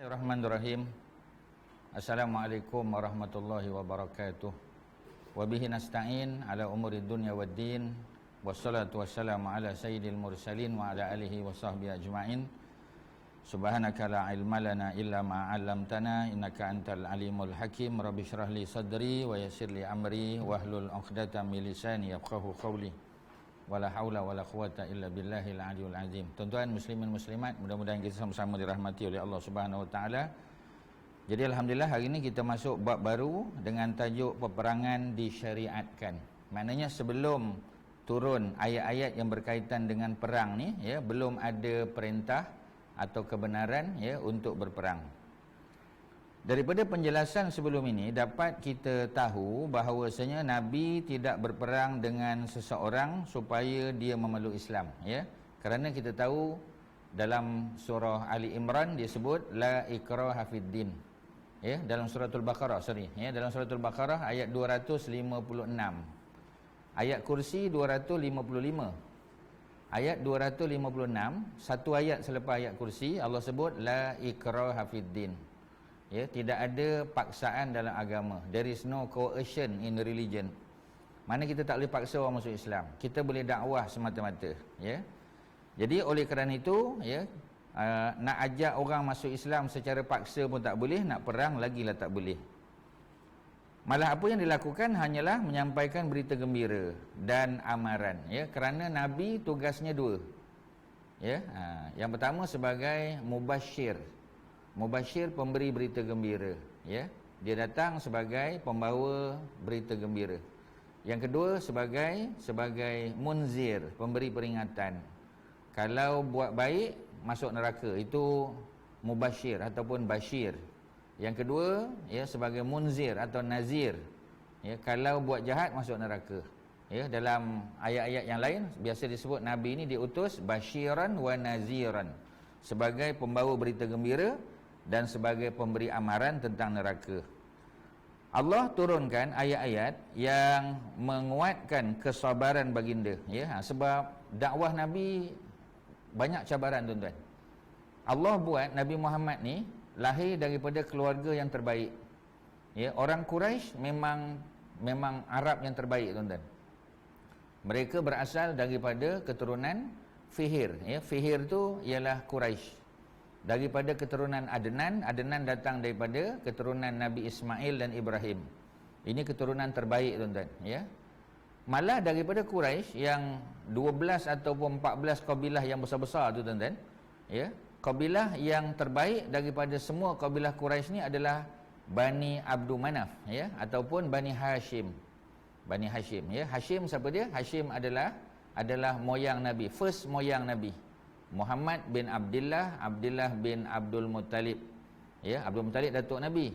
Bismillahirrahmanirrahim. Assalamualaikum warahmatullahi wabarakatuh. Wabihi nasta'in ala umuri dunya waddin. Wassalatu wassalamu ala sayyidil mursalin wa ala alihi wa sahbihi ajma'in. Subhanaka la ilma lana illa ma 'allamtana innaka antal alimul hakim. Rabbi shrah li sadri wa yassir li amri wahlul 'uqdatam min lisani yafqahu qawli. Wala haula wala quwata illa billahil aliyul azim. Tuan-tuan muslimin muslimat, mudah-mudahan kita sama-sama dirahmati oleh Allah Subhanahu wa taala. Jadi alhamdulillah hari ini kita masuk bab baru dengan tajuk peperangan disyariatkan. Maknanya sebelum turun ayat-ayat yang berkaitan dengan perang ni, ya, belum ada perintah atau kebenaran, ya, untuk berperang. Daripada penjelasan sebelum ini dapat kita tahu bahawasanya Nabi tidak berperang dengan seseorang supaya dia memeluk Islam, ya. Kerana kita tahu dalam surah Ali Imran disebut la ikraha fid din. Ya, dalam suratul Baqarah, dalam suratul Baqarah ayat 256. Ayat Kursi 255. Ayat 256, satu ayat selepas ayat Kursi Allah sebut la ikraha fid din. Ya, tidak ada paksaan dalam agama. There is no coercion in religion. Mana kita tak boleh paksa orang masuk Islam. Kita boleh dakwah semata-mata, ya. Jadi oleh kerana itu, ya, nak ajak orang masuk Islam secara paksa pun tak boleh, nak perang lagilah tak boleh. Malah apa yang dilakukan hanyalah menyampaikan berita gembira dan amaran, ya. Kerana Nabi tugasnya dua. Ya, yang pertama sebagai mubasyir. Mubasyir, pemberi berita gembira, ya. Dia datang sebagai pembawa berita gembira. Yang kedua sebagai munzir, pemberi peringatan. Kalau buat baik masuk neraka, itu mubasyir ataupun basyir. Yang kedua, ya, sebagai munzir atau nazir. Ya, kalau buat jahat masuk neraka. Ya, dalam ayat-ayat yang lain biasa disebut Nabi ini diutus basyiran wa naziran, sebagai pembawa berita gembira dan sebagai pemberi amaran tentang neraka. Allah turunkan ayat-ayat yang menguatkan kesabaran baginda, ya, sebab dakwah Nabi banyak cabaran, tuan-tuan. Allah buat Nabi Muhammad ni lahir daripada keluarga yang terbaik. Ya, orang Quraisy memang Arab yang terbaik, tuan-tuan. Mereka berasal daripada keturunan Fihir, ya. Fihir tu ialah Quraisy. Daripada keturunan Adnan datang daripada keturunan Nabi Ismail dan Ibrahim. Ini keturunan terbaik, tuan-tuan, ya. Malah daripada Quraisy yang 12 ataupun 14 kabilah yang besar-besar tu, tuan-tuan, ya, kabilah yang terbaik daripada semua kabilah Quraisy ni adalah Bani Abdul Manaf, ya, ataupun Bani Hashim. Bani Hashim, ya. Hashim siapa dia? Hashim adalah moyang Nabi, first moyang Nabi. Muhammad bin Abdullah, Abdullah bin Abdul Muttalib. Ya, Abdul Muttalib datuk Nabi.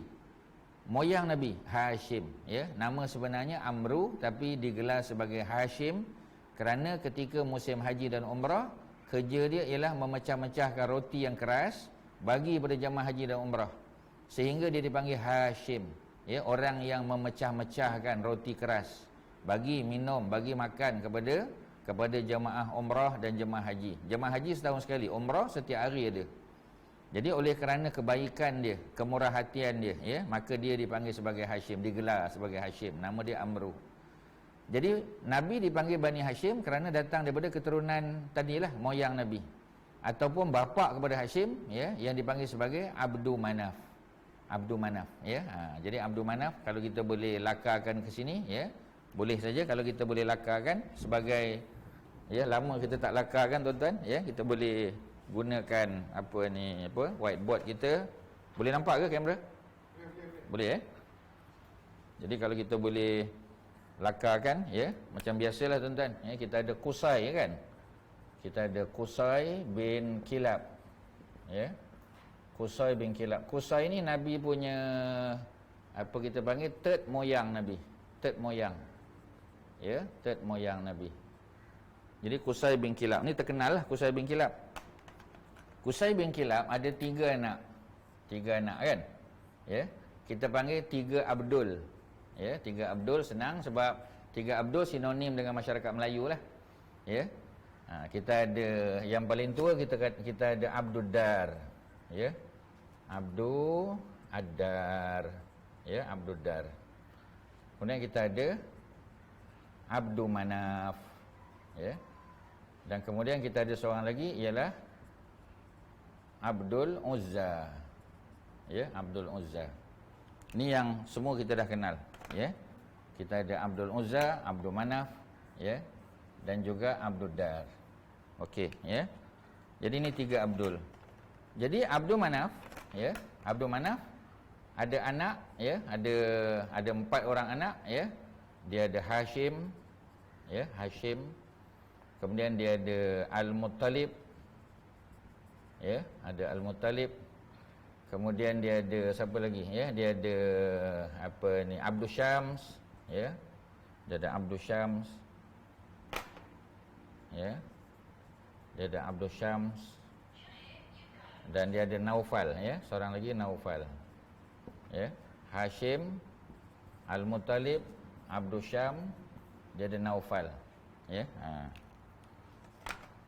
Moyang Nabi Hashim, ya. Nama sebenarnya Amru tapi digelar sebagai Hashim kerana ketika musim haji dan umrah, kerja dia ialah memecah-mecahkan roti yang keras bagi pada jemaah haji dan umrah. Sehingga dia dipanggil Hashim, ya, orang yang memecah-mecahkan roti keras bagi minum, bagi makan kepada jemaah umrah dan jemaah haji. Jemaah haji setahun sekali, umrah setiap hari ada. Jadi oleh kerana kebaikan dia, kemurah hatian dia, ya, maka dia dipanggil sebagai Hashim, digelar sebagai Hashim. Nama dia Amru. Jadi Nabi dipanggil Bani Hashim kerana datang daripada keturunan tadilah moyang Nabi, ataupun bapa kepada Hashim, ya, yang dipanggil sebagai Abdul Manaf. Abdul Manaf, ya. Jadi Abdul Manaf kalau kita boleh lakarkan ke sini, ya, boleh saja kalau kita boleh lakarkan sebagai, ya, lama kita tak lakarkan, tuan-tuan, ya, kita boleh gunakan whiteboard kita. Boleh nampak ke kamera? Boleh, Jadi kalau kita boleh lakarkan, ya, macam biasalah, tuan-tuan, ya, kita ada Qusay, kan? Kita ada Qusay bin Kilab, ya. Qusay bin Kilab. Qusay ni Nabi punya apa kita panggil third moyang Nabi. Third moyang. Ya, third moyang Nabi. Jadi Qusay bin Kilab ni terkenal lah, Qusay bin Kilab. Qusay bin Kilab ada 3 anak. 3 anak, kan? Ya. Kita panggil 3 Abdul. Ya, 3 Abdul senang sebab 3 Abdul sinonim dengan masyarakat Melayu lah. Ya. Kita ada yang paling tua, kita ada Abdul Dar. Ya. Abdu Ad-Dar. Ya, Abdul Dar. Kemudian kita ada Abdu Manaf. Ya. Dan kemudian kita ada seorang lagi ialah Abdul Uzza. Ya, Abdul Uzza. Ni yang semua kita dah kenal, ya. Kita ada Abdul Uzza, Abdul Manaf, ya, dan juga Abdul Dar. Okey, ya. Jadi ni 3 Abdul. Jadi Abdul Manaf, ya, Abdul Manaf ada anak, ya, ada 4 orang anak, ya. Dia ada Hashim, ya, Hashim. Kemudian dia ada Al-Muttalib, ya, ada Al-Muttalib. Kemudian dia ada siapa lagi, ya? Dia ada apa ni, Abdul Syams, ya. Dia ada Abdul Syams. Ya. Dia ada Abdul Syams. Dan dia ada Naufal, ya. Seorang lagi Naufal. Ya. Hashim, Al-Muttalib, Abdul Syam, dia ada Naufal. Ya.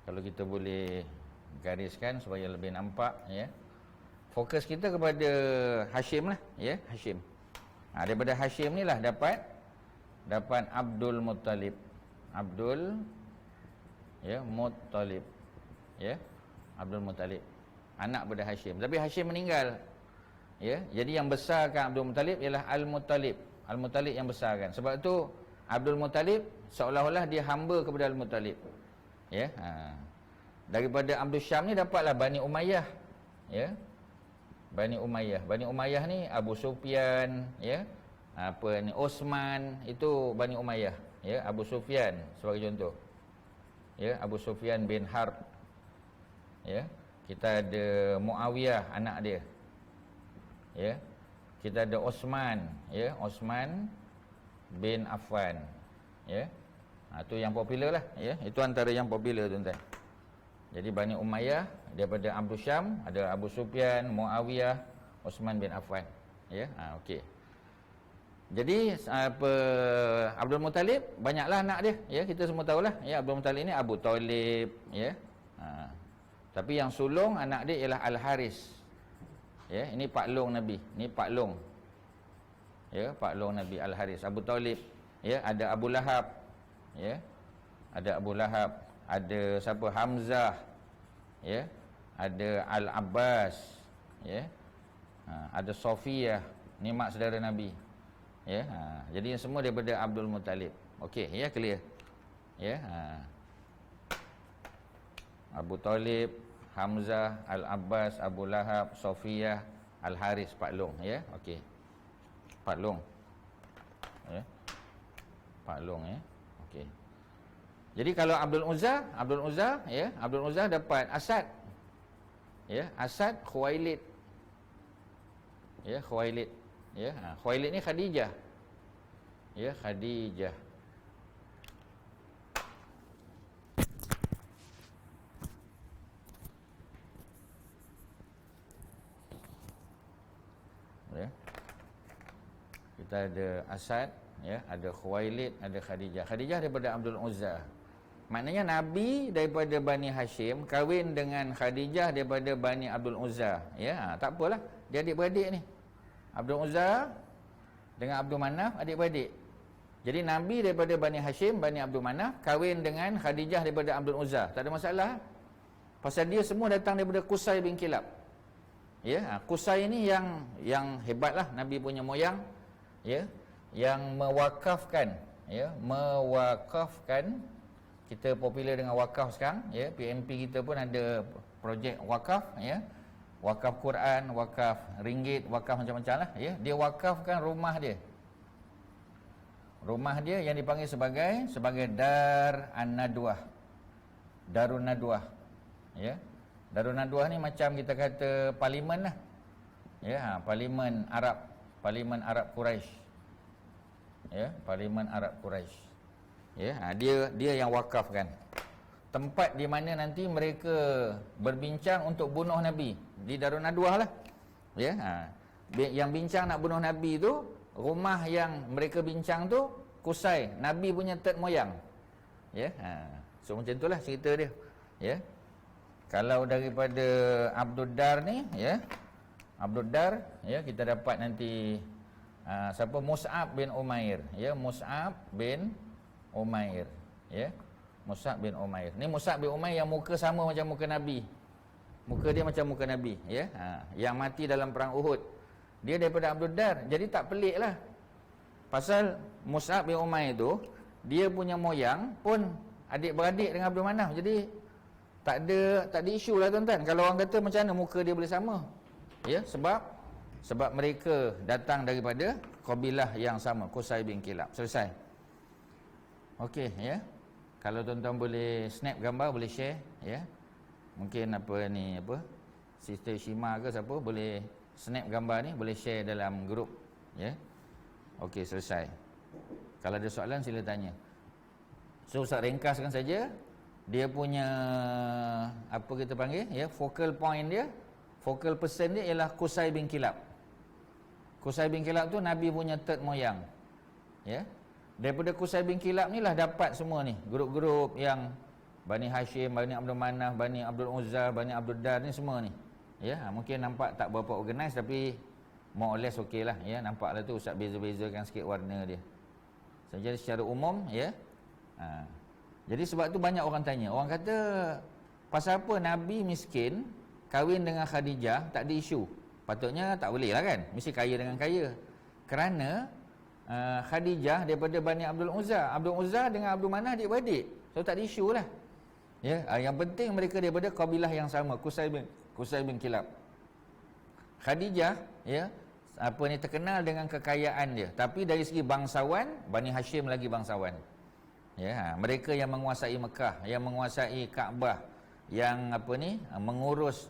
Kalau kita boleh gariskan supaya lebih nampak, ya. Fokus kita kepada Hashim lah, ya, Hashim. Daripada Hashim ni lah dapat Abdul Muttalib. Abdul, ya, Muttalib. Ya. Abdul Muttalib. Anak pada Hashim. Tapi Hashim meninggal. Ya. Jadi yang besarkan Abdul Muttalib ialah Al-Muttalib. Al-Muttalib yang besarkan. Sebab tu Abdul Muttalib seolah-olah dia hamba kepada Al-Muttalib. Ya. Daripada Abdul Syam ni dapatlah Bani Umayyah. Ya. Bani Umayyah. Bani Umayyah ni Abu Sufyan, ya. Apa ni, Osman, itu Bani Umayyah, ya. Abu Sufyan sebagai contoh. Ya, Abu Sufyan bin Harb. Ya. Kita ada Muawiyah, anak dia. Ya. Kita ada Osman, ya, Osman bin Affan. Ya. Itu yang popular lah, ya. Itu antara yang popular, tuan-tuan. Jadi Bani Umayyah daripada Abdul Syam, ada Abu Sufyan, Muawiyah, Osman bin Affan. Ya, okey. Jadi Abdul Muttalib banyaklah anak dia, ya, kita semua tahulah, ya. Abdul Muttalib ni Abu Talib, ya. Tapi yang sulung anak dia ialah Al-Haris. Ya, ini Pak Long Nabi, ni Pak Long. Ya, Pak Long Nabi Al-Haris. Abu Talib, ya, ada Abu Lahab. Ya. Ada Abu Lahab, ada siapa, Hamzah, ya, ada Al-Abbas, ya, ada Sofiyah, ni mak saudara Nabi, ya. Jadi semua daripada Abdul Muttalib. Okey, ya, clear, ya. Abu Talib, Hamzah, Al-Abbas, Abu Lahab, Sofiyah, Al-Haris, Pak Long, ya. Okey, Pak Long, ya, Pak Long, ya. Okey. Jadi kalau Abdul Uzza, ya, Abdul Uzza dapat Asad. Ya, Asad, Khuwailid. Ya, Khuwailid. Ya, Khuwailid ni Khadijah. Ya, Khadijah. Ya. Kita ada Asad, ya, ada Khuwailid, ada Khadijah. Khadijah daripada Abdul Uzza. Maknanya Nabi daripada Bani Hashim kahwin dengan Khadijah daripada Bani Abdul Uzza. Ya, tak apalah. Dia adik-beradik ni. Abdul Uzza dengan Abdul Manaf adik-beradik. Jadi Nabi daripada Bani Hashim, Bani Abdul Manaf kahwin dengan Khadijah daripada Abdul Uzza. Tak ada masalah. Pasal dia semua datang daripada Qusay bin Kilab. Ya, Qusay ni yang hebatlah, Nabi punya moyang, ya, yang mewakafkan, ya, mewakafkan. Kita popular dengan wakaf sekarang, ya. PMP kita pun ada projek wakaf, ya. Wakaf Quran, wakaf ringgit, wakaf macam-macam lah, ya. Dia wakafkan rumah dia. Rumah dia yang dipanggil sebagai Dar An-Nadwah. Darun Nadwah. Ya. Darun Nadwah ni macam kita kata parlimen lah. Ya, parlimen Arab, parlimen Arab Quraisy. Ya, parlimen Arab Quraisy. Ya, dia yang wakafkan. Tempat di mana nanti mereka berbincang untuk bunuh Nabi, di Darun Nadwah lah. Ya, yang bincang nak bunuh Nabi tu, rumah yang mereka bincang tu Qusay, Nabi punya third moyang. Ya, so macam itulah cerita dia. Ya. Kalau daripada Abdul Dar ni, ya, Abdul Dar, ya, kita dapat nanti siapa? Mus'ab bin Umair, ya, Mus'ab bin Umair, ya. Mus'ab bin Umair. Ni Mus'ab bin Umair yang muka sama macam muka Nabi. Muka dia macam muka Nabi, ya. Yang mati dalam perang Uhud. Dia daripada Abdul Dar. Jadi tak pelik lah. Pasal Mus'ab bin Umair tu, dia punya moyang pun adik-beradik dengan Abdul Manaf. Jadi tak ada isu lah tuan-tuan. Kalau orang kata macam mana muka dia boleh sama. Ya, sebab mereka datang daripada kabilah yang sama, Qusay bin Kilab. Selesai. Okey, ya. Kalau tuan-tuan boleh snap gambar, boleh share, ya. Mungkin Sister Shima ke siapa boleh snap gambar ni, boleh share dalam grup, ya. Okey, selesai. Kalau ada soalan sila tanya. So Ustaz ringkaskan saja. Dia punya apa kita panggil, ya, focal point dia, focal person dia ialah Qusay bin Kilab. Qusay bin Kilab tu Nabi punya third moyang. Ya. Daripada Qusay bin Kilab ni lah dapat semua ni, grup-grup yang Bani Hashim, Bani Abdul Manaf, Bani Abdul Uzza, Bani Abdul Dar ni semua ni. Ya, mungkin nampak tak berapa organize tapi more or less okey lah, ya. Nampaklah tu Ustaz beza-bezakan sikit warna dia. Jadi secara umum, ya. Jadi sebab tu banyak orang tanya. Orang kata pasal apa Nabi miskin kahwin dengan Khadijah tak ada isu. Patutnya tak boleh lah kan, mesti kaya dengan kaya. Kerana Khadijah daripada Bani Abdul Uzza, Abdul Uzza dengan Abdul Manaf adik-beradik. So tak ada isu lah. Ya, yang penting mereka daripada kabilah yang sama, Qusay bin Kilab. Khadijah, ya, terkenal dengan kekayaan dia, tapi dari segi bangsawan, Bani Hashim lagi bangsawan. Ya, mereka yang menguasai Mekah, yang menguasai Kaabah, yang mengurus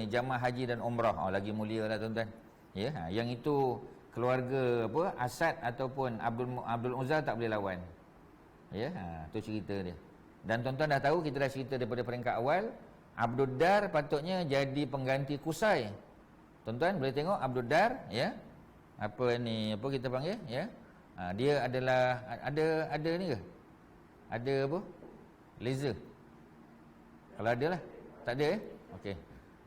jamaah haji dan umrah. Lagi mulia lah tuan-tuan. Ya, yang itu keluarga Asad ataupun Abdul Uzza tak boleh lawan. Ya, tu cerita dia. Dan tuan-tuan dah tahu, kita dah cerita daripada peringkat awal, Abdul Dar patutnya jadi pengganti Qusay. Tuan-tuan boleh tengok Abdul Dar, ya. Apa kita panggil, ya. Dia adalah ada ni ke? Ada apa? Laser. Kalau ada lah. Tak ada, okey.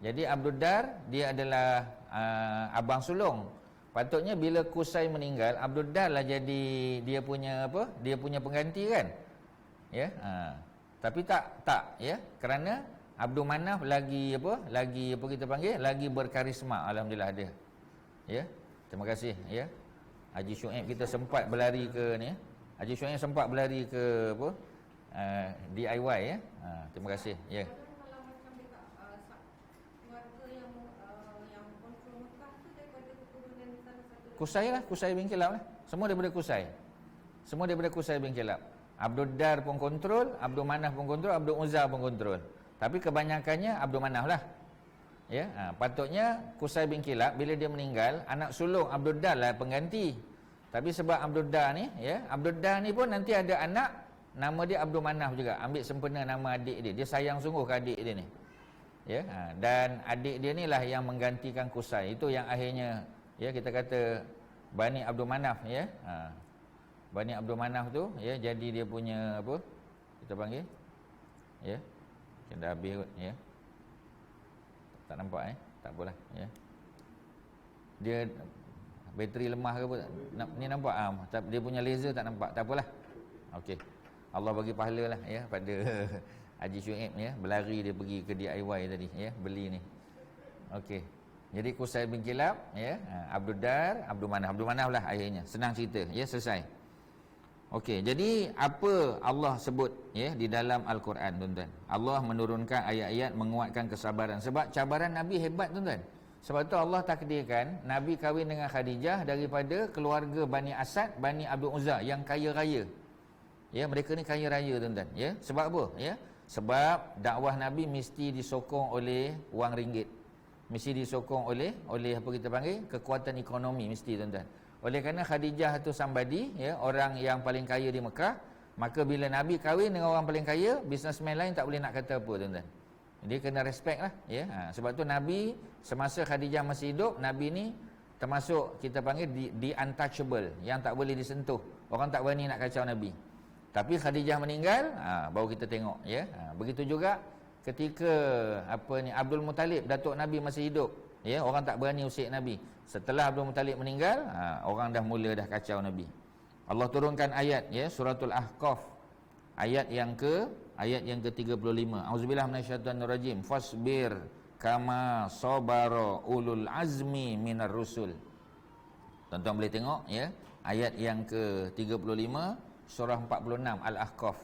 Jadi Abdul Dar dia adalah abang sulung. Patutnya bila Qusay meninggal, Abdul Dar lah jadi dia punya pengganti kan? Ya. Tapi tak, ya. Kerana Abdul Manaf lagi kita panggil, lagi berkarisma, alhamdulillah ada. Ya. Terima kasih, ya. Haji Syuaib kita sempat berlari ke ni, ya. Haji Syuaib sempat berlari ke DIY, ya. Terima kasih, ya. Qusay lah, Qusay bin Kilab lah. Semua daripada Qusay bin Kilab. Abdul Dar pun kontrol, Abdul Manaf pun kontrol, Abdul Uzza pun kontrol. Tapi kebanyakannya Abdul Manaf lah. Ya, patutnya Qusay bin Kilab bila dia meninggal, anak sulung Abdul Dar lah pengganti. Tapi sebab Abdul Dar ni, ya, Abdul Dar ni pun nanti ada anak, nama dia Abdul Manaf juga. Ambil sempena nama adik dia. Dia sayang sungguh ke adik dia ni. Ya, dan adik dia ni lah yang menggantikan Qusay. Itu yang akhirnya, ya, kita kata Bani Abdul Manaf, ya. Bani Abdul Manaf tu, ya, jadi dia punya kita panggil, ya. Dah habis kot, ya. Tak nampak, tak apalah, ya. Dia bateri lemah ke apa, ni nampak, dia punya laser tak nampak, tak apalah. Okey, Allah bagi pahala lah, ya, pada Haji Syuaib, ya. Berlari dia pergi ke DIY tadi, ya, beli ni. Okey, jadi Qusay bin Kilab, ya, Abdul Dar, Abdul Manaf lah akhirnya. Senang cerita, ya, selesai. Okey, jadi apa Allah sebut, ya, di dalam Al-Quran, tuan-tuan? Allah menurunkan ayat-ayat menguatkan kesabaran. Sebab cabaran Nabi hebat, tuan-tuan. Sebab tu Allah takdirkan Nabi kahwin dengan Khadijah daripada keluarga Bani Asad, Bani Abdul Uzza yang kaya raya. Ya, mereka ni kaya raya, tuan-tuan. Ya, sebab apa? Ya, sebab dakwah Nabi mesti disokong oleh wang ringgit. Mesti disokong oleh apa kita panggil, kekuatan ekonomi mesti, tuan-tuan. Oleh kerana Khadijah tu somebody, ya, orang yang paling kaya di Mekah, maka bila Nabi kahwin dengan orang paling kaya, businessman lain tak boleh nak kata apa, tuan-tuan. Dia kena respect lah, ya. Sebab tu Nabi semasa Khadijah masih hidup, Nabi ni termasuk kita panggil the untouchable, yang tak boleh disentuh. Orang tak berani nak kacau Nabi. Tapi Khadijah meninggal, baru kita tengok, ya. Begitu juga ketika Abdul Muttalib, datuk Nabi masih hidup, Ya, orang tak berani usik Nabi. Setelah Abdul Muttalib meninggal, orang dah mula dah kacau Nabi. Allah turunkan ayat, ya, suratul Ahqaf. Ayat yang ke-35. Auzubillahi minasyaitonir rajim. Fasbir kama sabara ulul azmi minar rusul. Tuan-tuan boleh tengok, ya, ayat yang ke-35 surah 46 Al-Ahqaf.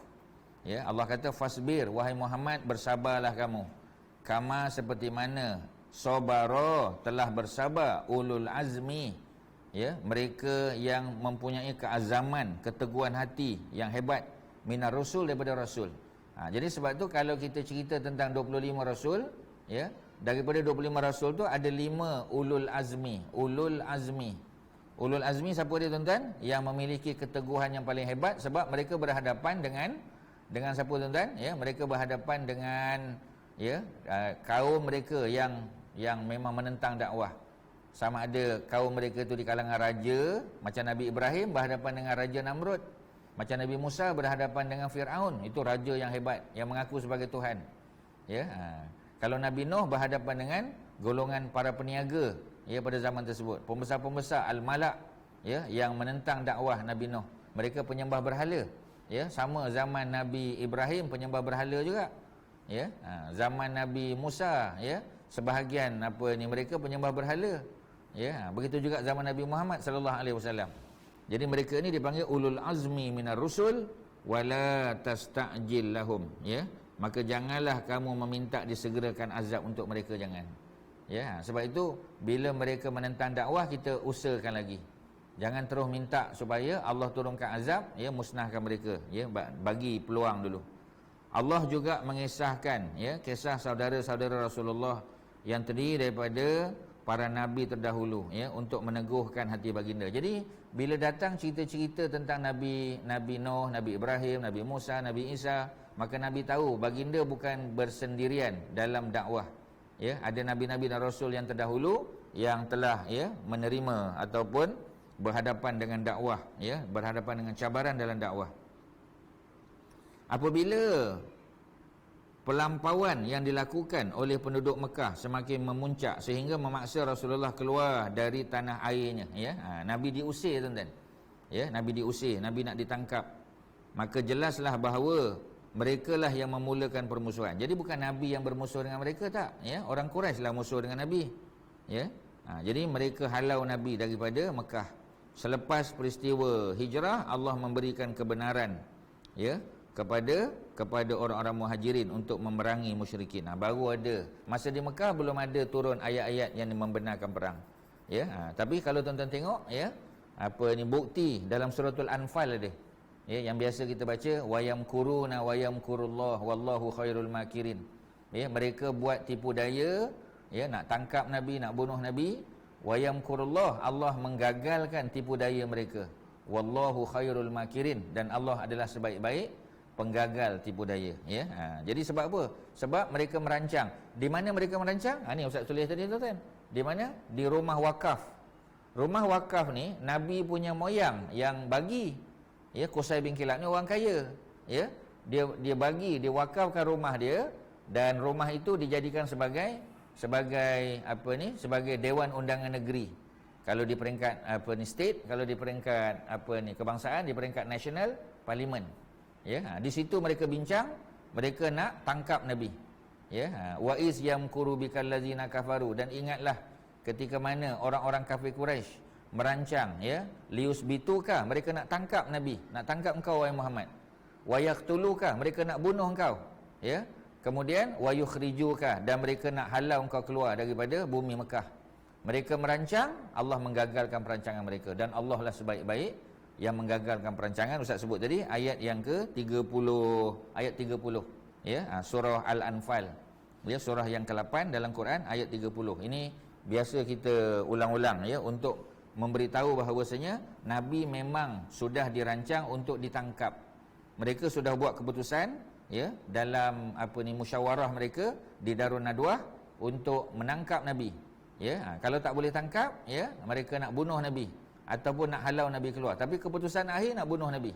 Ya, Allah kata fasbir, wahai Muhammad, bersabarlah kamu. Kama seperti mana sabara telah bersabar ulul azmi, ya, mereka yang mempunyai keazaman, keteguhan hati yang hebat minar rusul, daripada rasul. Jadi sebab tu kalau kita cerita tentang 25 rasul, ya, daripada 25 rasul tu ada 5 ulul azmi. Ulul azmi siapa dia, tuan-tuan? Yang memiliki keteguhan yang paling hebat, sebab mereka berhadapan dengan siapa, tuan-tuan? Ya, mereka berhadapan dengan, ya, kaum mereka yang memang menentang dakwah. Sama ada kaum mereka tu di kalangan raja, macam Nabi Ibrahim berhadapan dengan Raja Namrud. Macam Nabi Musa berhadapan dengan Fir'aun, itu raja yang hebat, yang mengaku sebagai Tuhan. Ya, kalau Nabi Nuh berhadapan dengan golongan para peniaga, ya, pada zaman tersebut, pembesar-pembesar al-malak, ya, yang menentang dakwah Nabi Nuh. Mereka penyembah berhala. Ya, sama zaman Nabi Ibrahim penyembah berhala juga. Ya, zaman Nabi Musa, ya, sebahagian mereka penyembah berhala. Ya, begitu juga zaman Nabi Muhammad sallallahu alaihi wasallam. Jadi mereka ni dipanggil ulul azmi minar rusul wala tasta'jil lahum, ya. Maka janganlah kamu meminta disegerakan azab untuk mereka, jangan. Ya, sebab itu bila mereka menentang dakwah, kita usahakan lagi. Jangan terus minta supaya Allah turunkan azab, ya, musnahkan mereka, ya, bagi peluang dulu. Allah juga mengisahkan, ya, kisah saudara-saudara Rasulullah yang terdiri daripada para nabi terdahulu, ya, untuk meneguhkan hati baginda. Jadi bila datang cerita-cerita tentang Nabi Nuh, Nabi Ibrahim, Nabi Musa, Nabi Isa, maka Nabi tahu baginda bukan bersendirian dalam dakwah. Ya, ada nabi-nabi dan rasul yang terdahulu yang telah, ya, menerima ataupun berhadapan dengan dakwah, ya, berhadapan dengan cabaran dalam dakwah. Apabila pelampauan yang dilakukan oleh penduduk Mekah semakin memuncak sehingga memaksa Rasulullah keluar dari tanah airnya, ya, Nabi diusir, tuan-tuan. Ya, Nabi diusir, Nabi nak ditangkap. Maka jelaslah bahawa merekalah yang memulakan permusuhan. Jadi bukan Nabi yang bermusuh dengan mereka, tak, ya, orang Quraisy lah musuh dengan Nabi. Ya, jadi mereka halau Nabi daripada Mekah. Selepas peristiwa hijrah, Allah memberikan kebenaran, ya, kepada orang-orang muhajirin untuk memerangi musyrikin. Baru ada. Masa di Mekah belum ada turun ayat-ayat yang membenarkan perang. Ya, tapi kalau tuan-tuan tengok, ya, bukti dalam suratul Anfal ada. Ya, yang biasa kita baca, wa yamkuruna wa yamkurullah wallahu khairul makirin. Ya, mereka buat tipu daya, ya, nak tangkap Nabi, nak bunuh Nabi. Wa yamkurullah, Allah menggagalkan tipu daya mereka. Wallahu khairul makirin, dan Allah adalah sebaik-baik penggagal tipu daya, ya. Jadi sebab apa? Sebab mereka merancang. Di mana mereka merancang? Ni Ustaz tulis tadi, tuan-tuan. Di mana? Di rumah wakaf. Rumah wakaf ni Nabi punya moyang yang bagi. Ya, Qusay bin Kilab ni orang kaya. Ya, dia bagi, dia wakafkan rumah dia, dan rumah itu dijadikan sebagai sebagai Dewan Undangan Negeri. Kalau di peringkat state, kalau di peringkat kebangsaan, di peringkat nasional, parlimen. Ya, di situ mereka bincang, mereka nak tangkap Nabi. Ya, wa iz yamkuru bikal ladzina kafaru, dan ingatlah ketika mana orang-orang kafir Quraisy merancang, ya, liusbituka, mereka nak tangkap Nabi, nak tangkap engkau wahai Muhammad. Wa yaqtuluka, mereka nak bunuh engkau. Ya, kemudian wa yukhrijuka, dan mereka nak halau engkau keluar daripada bumi Mekah. Mereka merancang, Allah menggagalkan perancangan mereka, dan Allah lah sebaik-baik yang menggagalkan perancangan. Ustaz sebut tadi ayat yang ke-30, ayat 30, ya, surah Al-Anfal, ya, surah yang ke-8 dalam Quran, ayat 30. Ini biasa kita ulang-ulang, ya, untuk memberitahu bahawasanya Nabi memang sudah dirancang untuk ditangkap. Mereka sudah buat keputusan, ya, dalam musyawarah mereka di Darun Nadwah untuk menangkap Nabi. Ya, kalau tak boleh tangkap, ya, mereka nak bunuh Nabi ataupun nak halau Nabi keluar. Tapi keputusan akhir nak bunuh Nabi.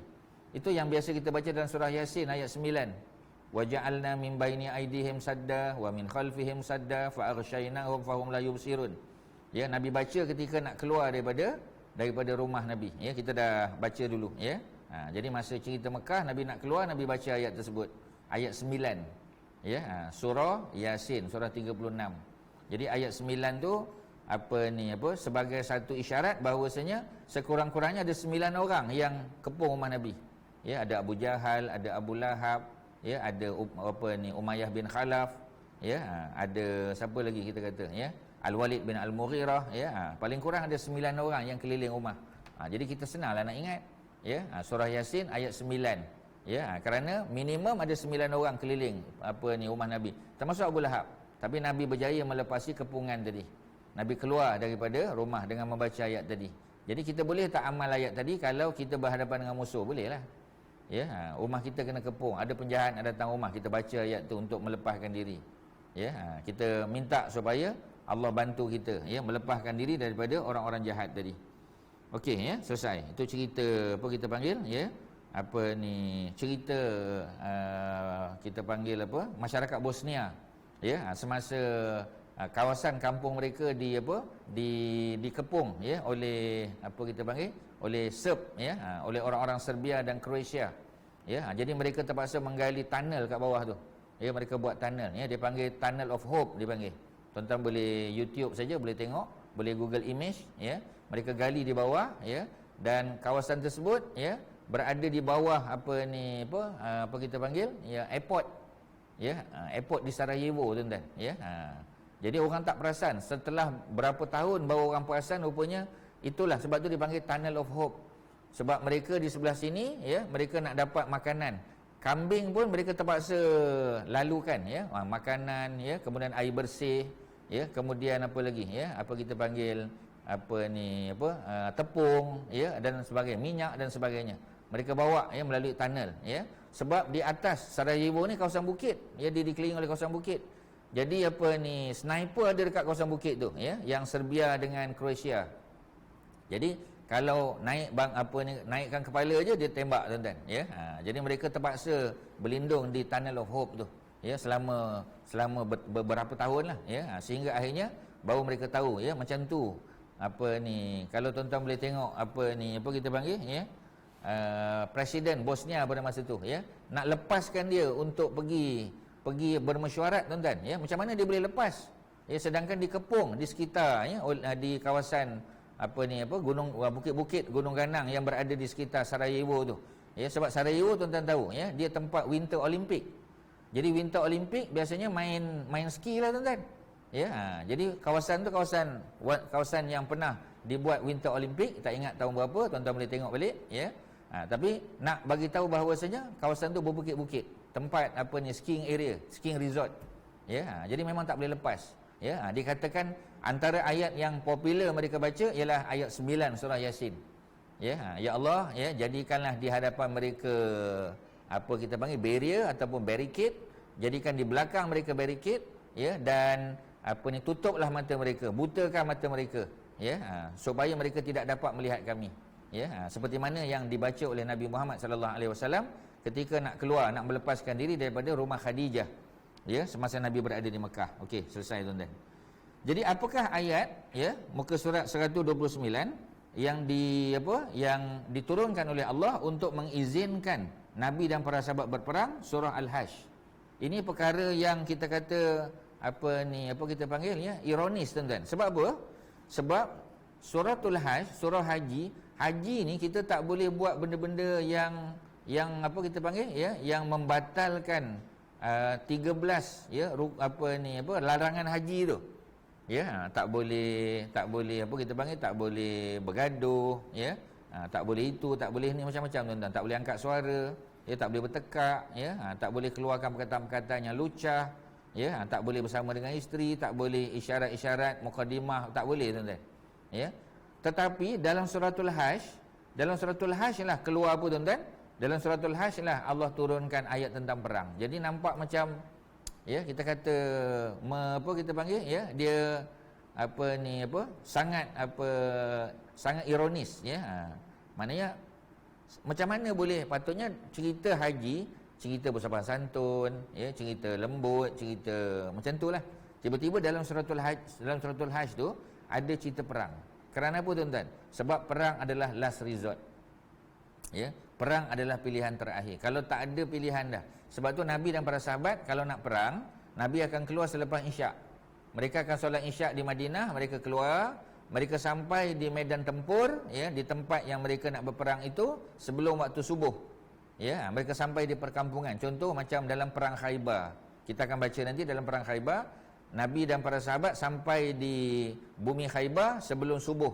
Itu yang biasa kita baca dalam surah Yasin ayat 9. wa ja'alna min baini aydihim sadda wa min khalfihim sadda fa aghshaynahum fahum la yubsirun. Ya, Nabi baca ketika nak keluar daripada rumah Nabi. Ya, kita dah baca dulu, ya. Jadi masa cerita Mekah, Nabi nak keluar, Nabi baca ayat tersebut. Ayat 9. Ya, surah Yasin, surah 36. Jadi ayat 9 tu sebagai satu isyarat bahawasanya sekurang-kurangnya ada 9 orang yang kepung rumah Nabi. Ya, ada Abu Jahal, ada Abu Lahab, ya, ada Umayyah bin Khalaf, ya, ada siapa lagi kita kata, ya, Al-Walid bin Al-Mughirah, ya, paling kurang ada 9 orang yang keliling rumah. Jadi kita senanglah nak ingat, ya, surah Yasin ayat 9. Ya, kerana minimum ada 9 orang keliling rumah Nabi, termasuk Abu Lahab. Tapi Nabi berjaya melepasi kepungan tadi. Nabi keluar daripada rumah dengan membaca ayat tadi. Jadi kita boleh tak amal ayat tadi kalau kita berhadapan dengan musuh? Boleh lah. Ya, rumah kita kena kepung, ada penjahat nak datang rumah, kita baca ayat tu untuk melepaskan diri. Ya, kita minta supaya Allah bantu kita, ya, melepaskan diri daripada orang-orang jahat tadi. Okey, ya, selesai. Itu cerita kita panggil, ya, cerita kita panggil masyarakat Bosnia. Ya, semasa kawasan kampung mereka dikepung, ya, oleh oleh Serb, ya, oleh orang-orang Serbia dan Croatia. Ya, jadi mereka terpaksa menggali tunnel kat bawah tu. Ya, mereka buat tunnel, ya, dia panggil Tunnel of Hope dipanggil. Tuan-tuan boleh YouTube saja, boleh tengok, boleh Google image, ya. Mereka gali di bawah, ya, dan kawasan tersebut, ya, berada di bawah kita panggil, ya, airport. Ya, airport di Sarajevo, tuan-tuan, ya. Jadi orang tak perasan, setelah berapa tahun baru orang perasan, rupanya itulah sebab tu dipanggil Tunnel of Hope. Sebab mereka di sebelah sini, ya, mereka nak dapat makanan. Kambing pun mereka terpaksa lalukan, ya, makanan, ya, kemudian air bersih, ya, kemudian apa lagi, ya, kita panggil tepung, ya, dan sebagainya, minyak dan sebagainya. Mereka bawa, ya, melalui tunnel, ya. Sebab di atas Sarajevo ni kawasan bukit, ya, dia dikelilingi oleh kawasan bukit. Jadi sniper ada dekat kawasan bukit tu, ya, yang Serbia dengan Croatia. Jadi kalau naikkan kepala aja dia tembak, tuan-tuan, ya. Jadi mereka terpaksa berlindung di Tunnel of Hope tu, ya, selama beberapa tahun lah, ya, sehingga akhirnya baru mereka tahu, ya, macam tu. Kalau tuan-tuan boleh tengok kita panggil, ya, Presiden Bosnia pada masa tu, ya, nak lepaskan dia untuk pergi bermesyuarat, tuan-tuan, ya, macam mana dia boleh lepas, ya, sedangkan dikepung di sekitar, ya, di kawasan gunung, bukit-bukit gunung ganang yang berada di sekitar Sarajevo tu, ya. Sebab Sarajevo, tuan-tuan tahu, ya, dia tempat Winter Olympic. Jadi Winter Olympic biasanya main ski lah, tuan-tuan, ya. Jadi kawasan tu kawasan yang pernah dibuat Winter Olympic, tak ingat tahun berapa, tuan-tuan boleh tengok balik, ya. Tapi nak bagi tahu bahawasanya kawasan tu berbukit-bukit, tempat skiing area, skiing resort, ya. Jadi memang tak boleh lepas, ya. Dikatakan antara ayat yang popular mereka baca ialah ayat 9 surah Yasin. Ya, ya Allah, ya, jadikanlah di hadapan mereka kita panggil barrier ataupun barricade, jadikan di belakang mereka barricade, ya, dan tutuplah mata mereka, butakan mata mereka, ya, supaya mereka tidak dapat melihat kami. Ya, seperti mana yang dibaca oleh Nabi Muhammad sallallahu alaihi wasallam ketika nak keluar, nak melepaskan diri daripada rumah Khadijah, ya, semasa Nabi berada di Mekah. Okey, selesai, tuan-tuan. Jadi apakah ayat, ya, muka surat 129 yang diturunkan oleh Allah untuk mengizinkan Nabi dan para sahabat berperang? Surah Al-Hajj. Ini perkara yang kita kata kita panggil, ya, ironis, tuan-tuan. Sebab apa? Sebab suratul Hajj, surah haji ni kita tak boleh buat benda-benda yang kita panggil, ya, yang membatalkan 13, ya, larangan haji tu. Ya, tak boleh kita panggil, tak boleh bergaduh, ya. Tak boleh itu, tak boleh ni, macam-macam, tuan-tuan. Tak boleh angkat suara, ya, tak boleh bertekak, ya, tak boleh keluarkan perkataan-perkataan yang lucah, ya, tak boleh bersama dengan isteri, tak boleh isyarat-isyarat mukadimah, tak boleh, tuan-tuan, ya. Tetapi dalam suratul Hajj lah keluar apa, tuan-tuan? Dalam suratul Hajj lah Allah turunkan ayat tentang perang. Jadi nampak macam, ya, kita kata kita panggil, ya, dia sangat ironis, ya. Maknanya macam mana boleh, patutnya cerita haji cerita bersopan santun, ya, cerita lembut, cerita macam itulah. Tiba-tiba dalam suratul Hajj tu ada cerita perang. Kerana apa tuan-tuan? Sebab perang adalah last resort. Ya, perang adalah pilihan terakhir. Kalau tak ada pilihan dah. Sebab tu Nabi dan para sahabat kalau nak perang, Nabi akan keluar selepas Isyak. Mereka akan solat Isyak di Madinah, mereka keluar, mereka sampai di medan tempur, ya, di tempat yang mereka nak berperang itu sebelum waktu subuh. Ya, mereka sampai di perkampungan. Contoh macam dalam perang Khaybar. Kita akan baca nanti dalam perang Khaybar, Nabi dan para sahabat sampai di bumi Khaybar sebelum subuh.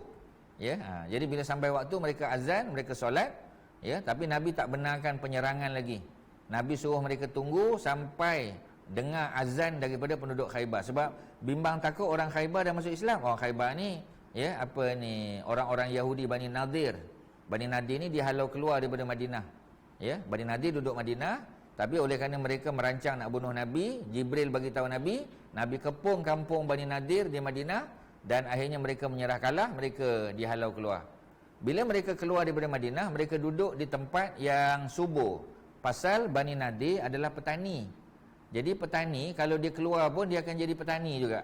Ya, jadi bila sampai waktu mereka azan, mereka solat, ya, tapi Nabi tak benarkan penyerangan lagi. Nabi suruh mereka tunggu sampai dengar azan daripada penduduk Khaybar, sebab bimbang takut orang Khaybar dah masuk Islam. Orang Khaybar ni, ya, apa ni, orang-orang Yahudi Bani Nadir. Bani Nadir ni dihalau keluar daripada Madinah. Ya, Bani Nadir duduk Madinah, tapi oleh kerana mereka merancang nak bunuh Nabi, Jibril bagi tahu Nabi, Nabi kepung kampung Bani Nadir di Madinah dan akhirnya mereka menyerah kalah, mereka dihalau keluar. Bila mereka keluar daripada Madinah, mereka duduk di tempat yang subur. Pasal Bani Nadir adalah petani. Jadi petani kalau dia keluar pun dia akan jadi petani juga.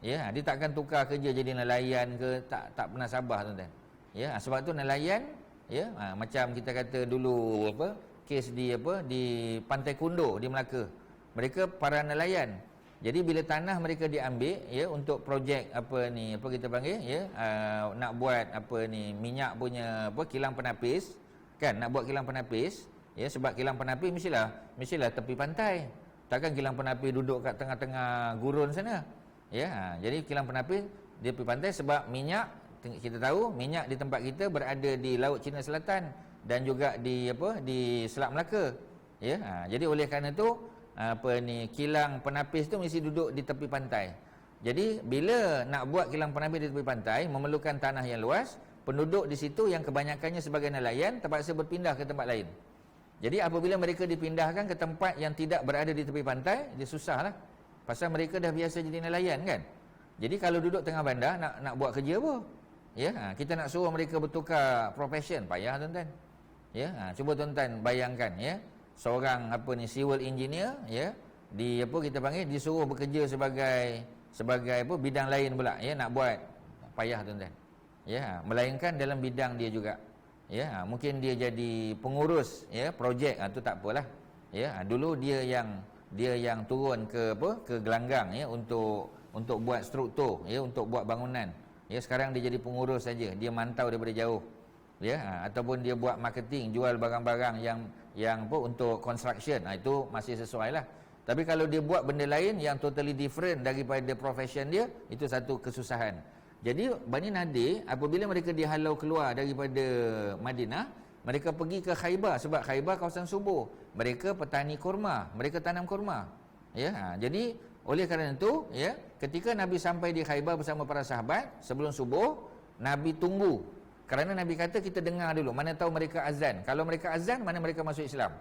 Ya, dia tak akan tukar kerja jadi nelayan ke, tak pernah sabar tuan-tuan. Ya, sebab tu nelayan, ya, macam kita kata dulu apa, kes di Pantai Kundo di Melaka. Mereka para nelayan. Jadi bila tanah mereka diambil, ya, untuk projek apa kita panggil, ya, nak buat minyak punya kilang penapis, kan, nak buat kilang penapis, ya, sebab kilang penapis mestilah tepi pantai. Takkan kilang penapis duduk kat tengah-tengah gurun sana. Ya, jadi kilang penapis di tepi pantai sebab minyak, kita tahu minyak di tempat kita berada di Laut Cina Selatan dan juga di Selat Melaka. Ya, jadi oleh kerana itu kilang penapis tu mesti duduk di tepi pantai. Jadi bila nak buat kilang penapis di tepi pantai memerlukan tanah yang luas, penduduk di situ yang kebanyakannya sebagai nelayan terpaksa berpindah ke tempat lain. Jadi apabila mereka dipindahkan ke tempat yang tidak berada di tepi pantai, dia susahlah. Pasal mereka dah biasa jadi nelayan, kan. Jadi kalau duduk tengah bandar nak buat kerja apa? Ya, kita nak suruh mereka bertukar profession, payah tuan-tuan. Ya, cuba tuan-tuan bayangkan, ya, seorang civil engineer, ya, kita panggil disuruh bekerja sebagai bidang lain pula, ya, nak buat, payah tuan-tuan. Ya, melainkan dalam bidang dia juga. Ya, mungkin dia jadi pengurus, ya, projek, tu tak apalah. Ya, dulu dia yang turun ke gelanggang, ya, untuk buat struktur, ya, untuk buat bangunan. Ya, sekarang dia jadi pengurus saja, dia mantau daripada jauh. Ya, ataupun dia buat marketing, jual barang-barang yang untuk construction. Itu masih sesuai lah. Tapi kalau dia buat benda lain yang totally different daripada profession dia, itu satu kesusahan. Jadi Bani Nadir apabila mereka dihalau keluar daripada Madinah, mereka pergi ke Khaybar sebab Khaybar kawasan subur. Mereka petani kurma, mereka tanam kurma. Ya, jadi oleh kerana itu, ya, ketika Nabi sampai di Khaybar bersama para sahabat sebelum subuh, Nabi tunggu. Kerana Nabi kata kita dengar dulu, mana tahu mereka azan. Kalau mereka azan, mana mereka masuk Islam.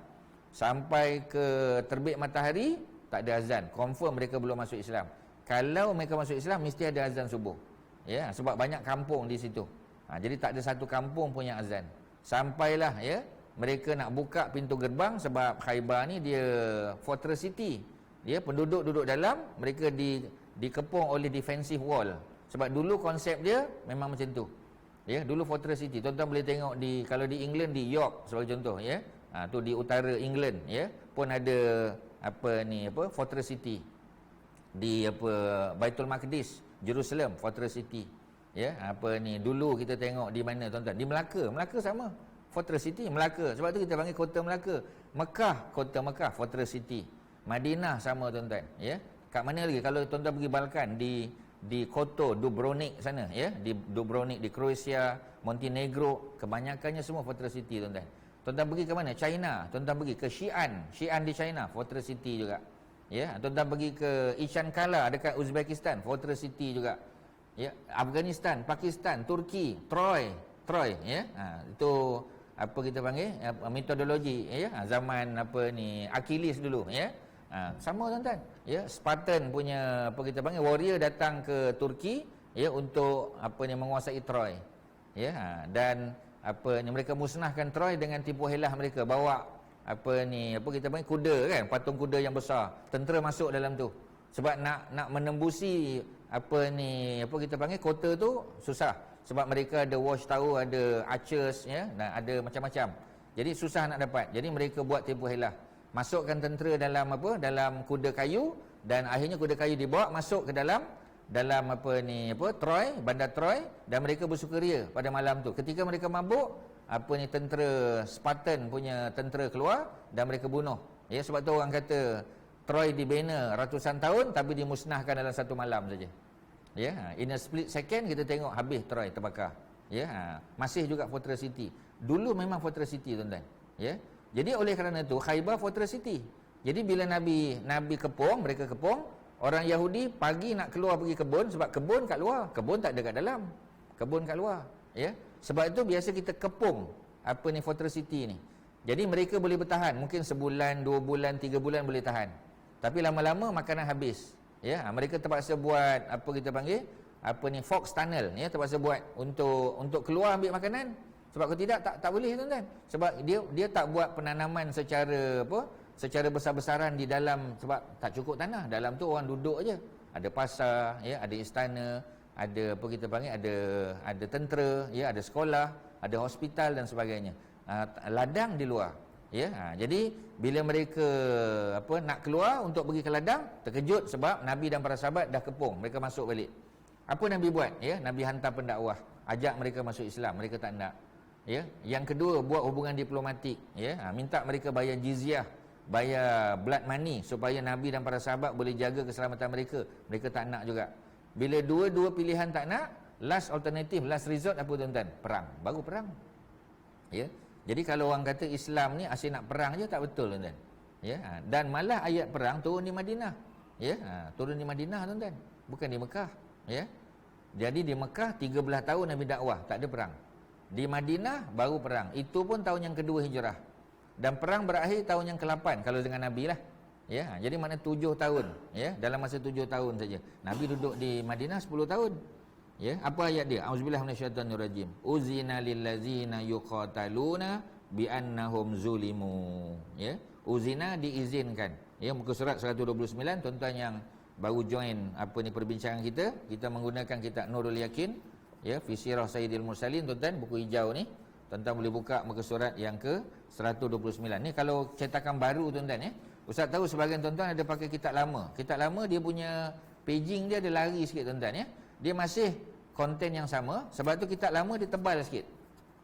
Sampai ke terbit matahari tak ada azan, confirm mereka belum masuk Islam. Kalau mereka masuk Islam mesti ada azan subuh. Ya, sebab banyak kampung di situ. Jadi tak ada satu kampung pun yang azan. Sampailah, ya, mereka nak buka pintu gerbang sebab Khaybar ni dia fortress city. Dia penduduk duduk dalam, mereka dikepung oleh defensive wall. Sebab dulu konsep dia memang macam tu. Ya, dulu fortress city. Tuan-tuan boleh tengok kalau di England, di York sebagai contoh, ya. Tu di utara England, ya, pun ada fortress city. Di Baitul Maqdis, Jerusalem, fortress city. Ya, dulu kita tengok di mana tuan-tuan? Di Melaka sama. Fortress city Melaka. Sebab tu kita panggil kota Melaka. Mekah, kota Mekah, fortress city. Madinah sama tuan-tuan, ya. Kat mana lagi? Kalau tuan-tuan pergi Balkan, di Kotor, Dubrovnik sana, ya. Di Dubrovnik di Croatia, Montenegro, kebanyakannya semua fortress city tuan-tuan. Tuan-tuan pergi ke mana? China. Tuan-tuan pergi ke Xi'an di China, fortress city juga. Ya, tuan-tuan pergi ke Ishan Kala dekat Uzbekistan, fortress city juga. Ya, Afghanistan, Pakistan, Turki, Troy, ya. Itu kita panggil metodologi, ya. Zaman Achilles dulu, ya. Sama tuan-tuan. Ya, Spartan punya kita panggil warrior datang ke Turki, ya, untuk menguasai Troy. Ya, dan mereka musnahkan Troy dengan tipu helah mereka, bawa apa kita panggil kuda kan, patung kuda yang besar. Tentera masuk dalam tu. Sebab nak menembusi apa kita panggil kota tu susah. Sebab mereka ada watchtower, ada archers ya, dan ada macam-macam. Jadi susah nak dapat. Jadi mereka buat tipu helah. Masukkan tentera dalam kuda kayu, dan akhirnya kuda kayu dibawa masuk ke dalam Troy, bandar Troy, dan mereka bersukaria pada malam tu. Ketika mereka mabuk, tentera Spartan punya tentera keluar dan mereka bunuh. Ya, sebab tu orang kata Troy dibina ratusan tahun tapi dimusnahkan dalam satu malam saja. Ya, in a split second kita tengok habis Troy terbakar. Ya, masih juga Fortress City. Dulu memang Fortress City, tuan-tuan. Ya. Jadi oleh kerana itu Khaybar Fortress City. Jadi bila Nabi mereka kepung, orang Yahudi pagi nak keluar pergi kebun sebab kebun kat luar, kebun tak ada kat dalam. Kebun kat luar, ya. Sebab itu biasa kita kepung Fortress City ni. Jadi mereka boleh bertahan, mungkin sebulan, 2 bulan, 3 bulan boleh tahan. Tapi lama-lama makanan habis. Ya, mereka terpaksa buat Fox Tunnel, ya, terpaksa buat untuk keluar ambil makanan. Sebab kalau tidak tak boleh, tuan-tuan. Sebab dia tak buat penanaman secara besar-besaran di dalam, sebab tak cukup tanah. Dalam tu orang duduk aja. Ada pasar, ya, ada istana, ada ada tentera, ya, ada sekolah, ada hospital dan sebagainya. Ladang di luar, ya. Jadi bila mereka nak keluar untuk pergi ke ladang, terkejut sebab Nabi dan para sahabat dah kepung, mereka masuk balik. Apa Nabi buat? Ya, Nabi hantar pendakwah, ajak mereka masuk Islam, mereka tak nak. Ya, yang kedua buat hubungan diplomatik, ya, minta mereka bayar jizyah, bayar blood money supaya Nabi dan para sahabat boleh jaga keselamatan mereka. Mereka tak nak juga. Bila dua pilihan tak nak, last alternative, last resort apa, tuan-tuan? Perang. Baru perang. Ya. Jadi kalau orang kata Islam ni asyik nak perang je, tak betul, tuan-tuan. Ya, dan malah ayat perang turun di Madinah. Ya, turun di Madinah, tuan-tuan. Bukan di Mekah, ya. Jadi di Mekah 13 tahun Nabi dakwah, tak ada perang. Di Madinah baru perang. Itu pun tahun yang kedua hijrah. Dan perang berakhir tahun yang ke-8 kalau dengan Nabi lah. Ya, jadi makna 7 tahun, ya, dalam masa 7 tahun saja. Nabi duduk di Madinah 10 tahun. Ya, apa ayat dia? Auzubillahi minasyaitonirrajim. Uzina lillazina yuqataluna biannahum zulimu. Ya, uzina diizinkan. Ya, muka surat 129, tuan-tuan yang baru join perbincangan kita menggunakan kitab Nurul Yakin, ya, fi sirah Sayyidil Mursalin, tuan-tuan, buku hijau ni. Tuan-tuan boleh buka muka surat yang ke 129. Ni kalau cetakan baru, tuan-tuan, ya. Ustaz tahu sebahagian tuan-tuan ada pakai kitab lama. Kitab lama dia punya paging dia ada lari sikit, tuan-tuan, ya. Dia masih konten yang sama. Sebab tu kitab lama dia tebal sikit.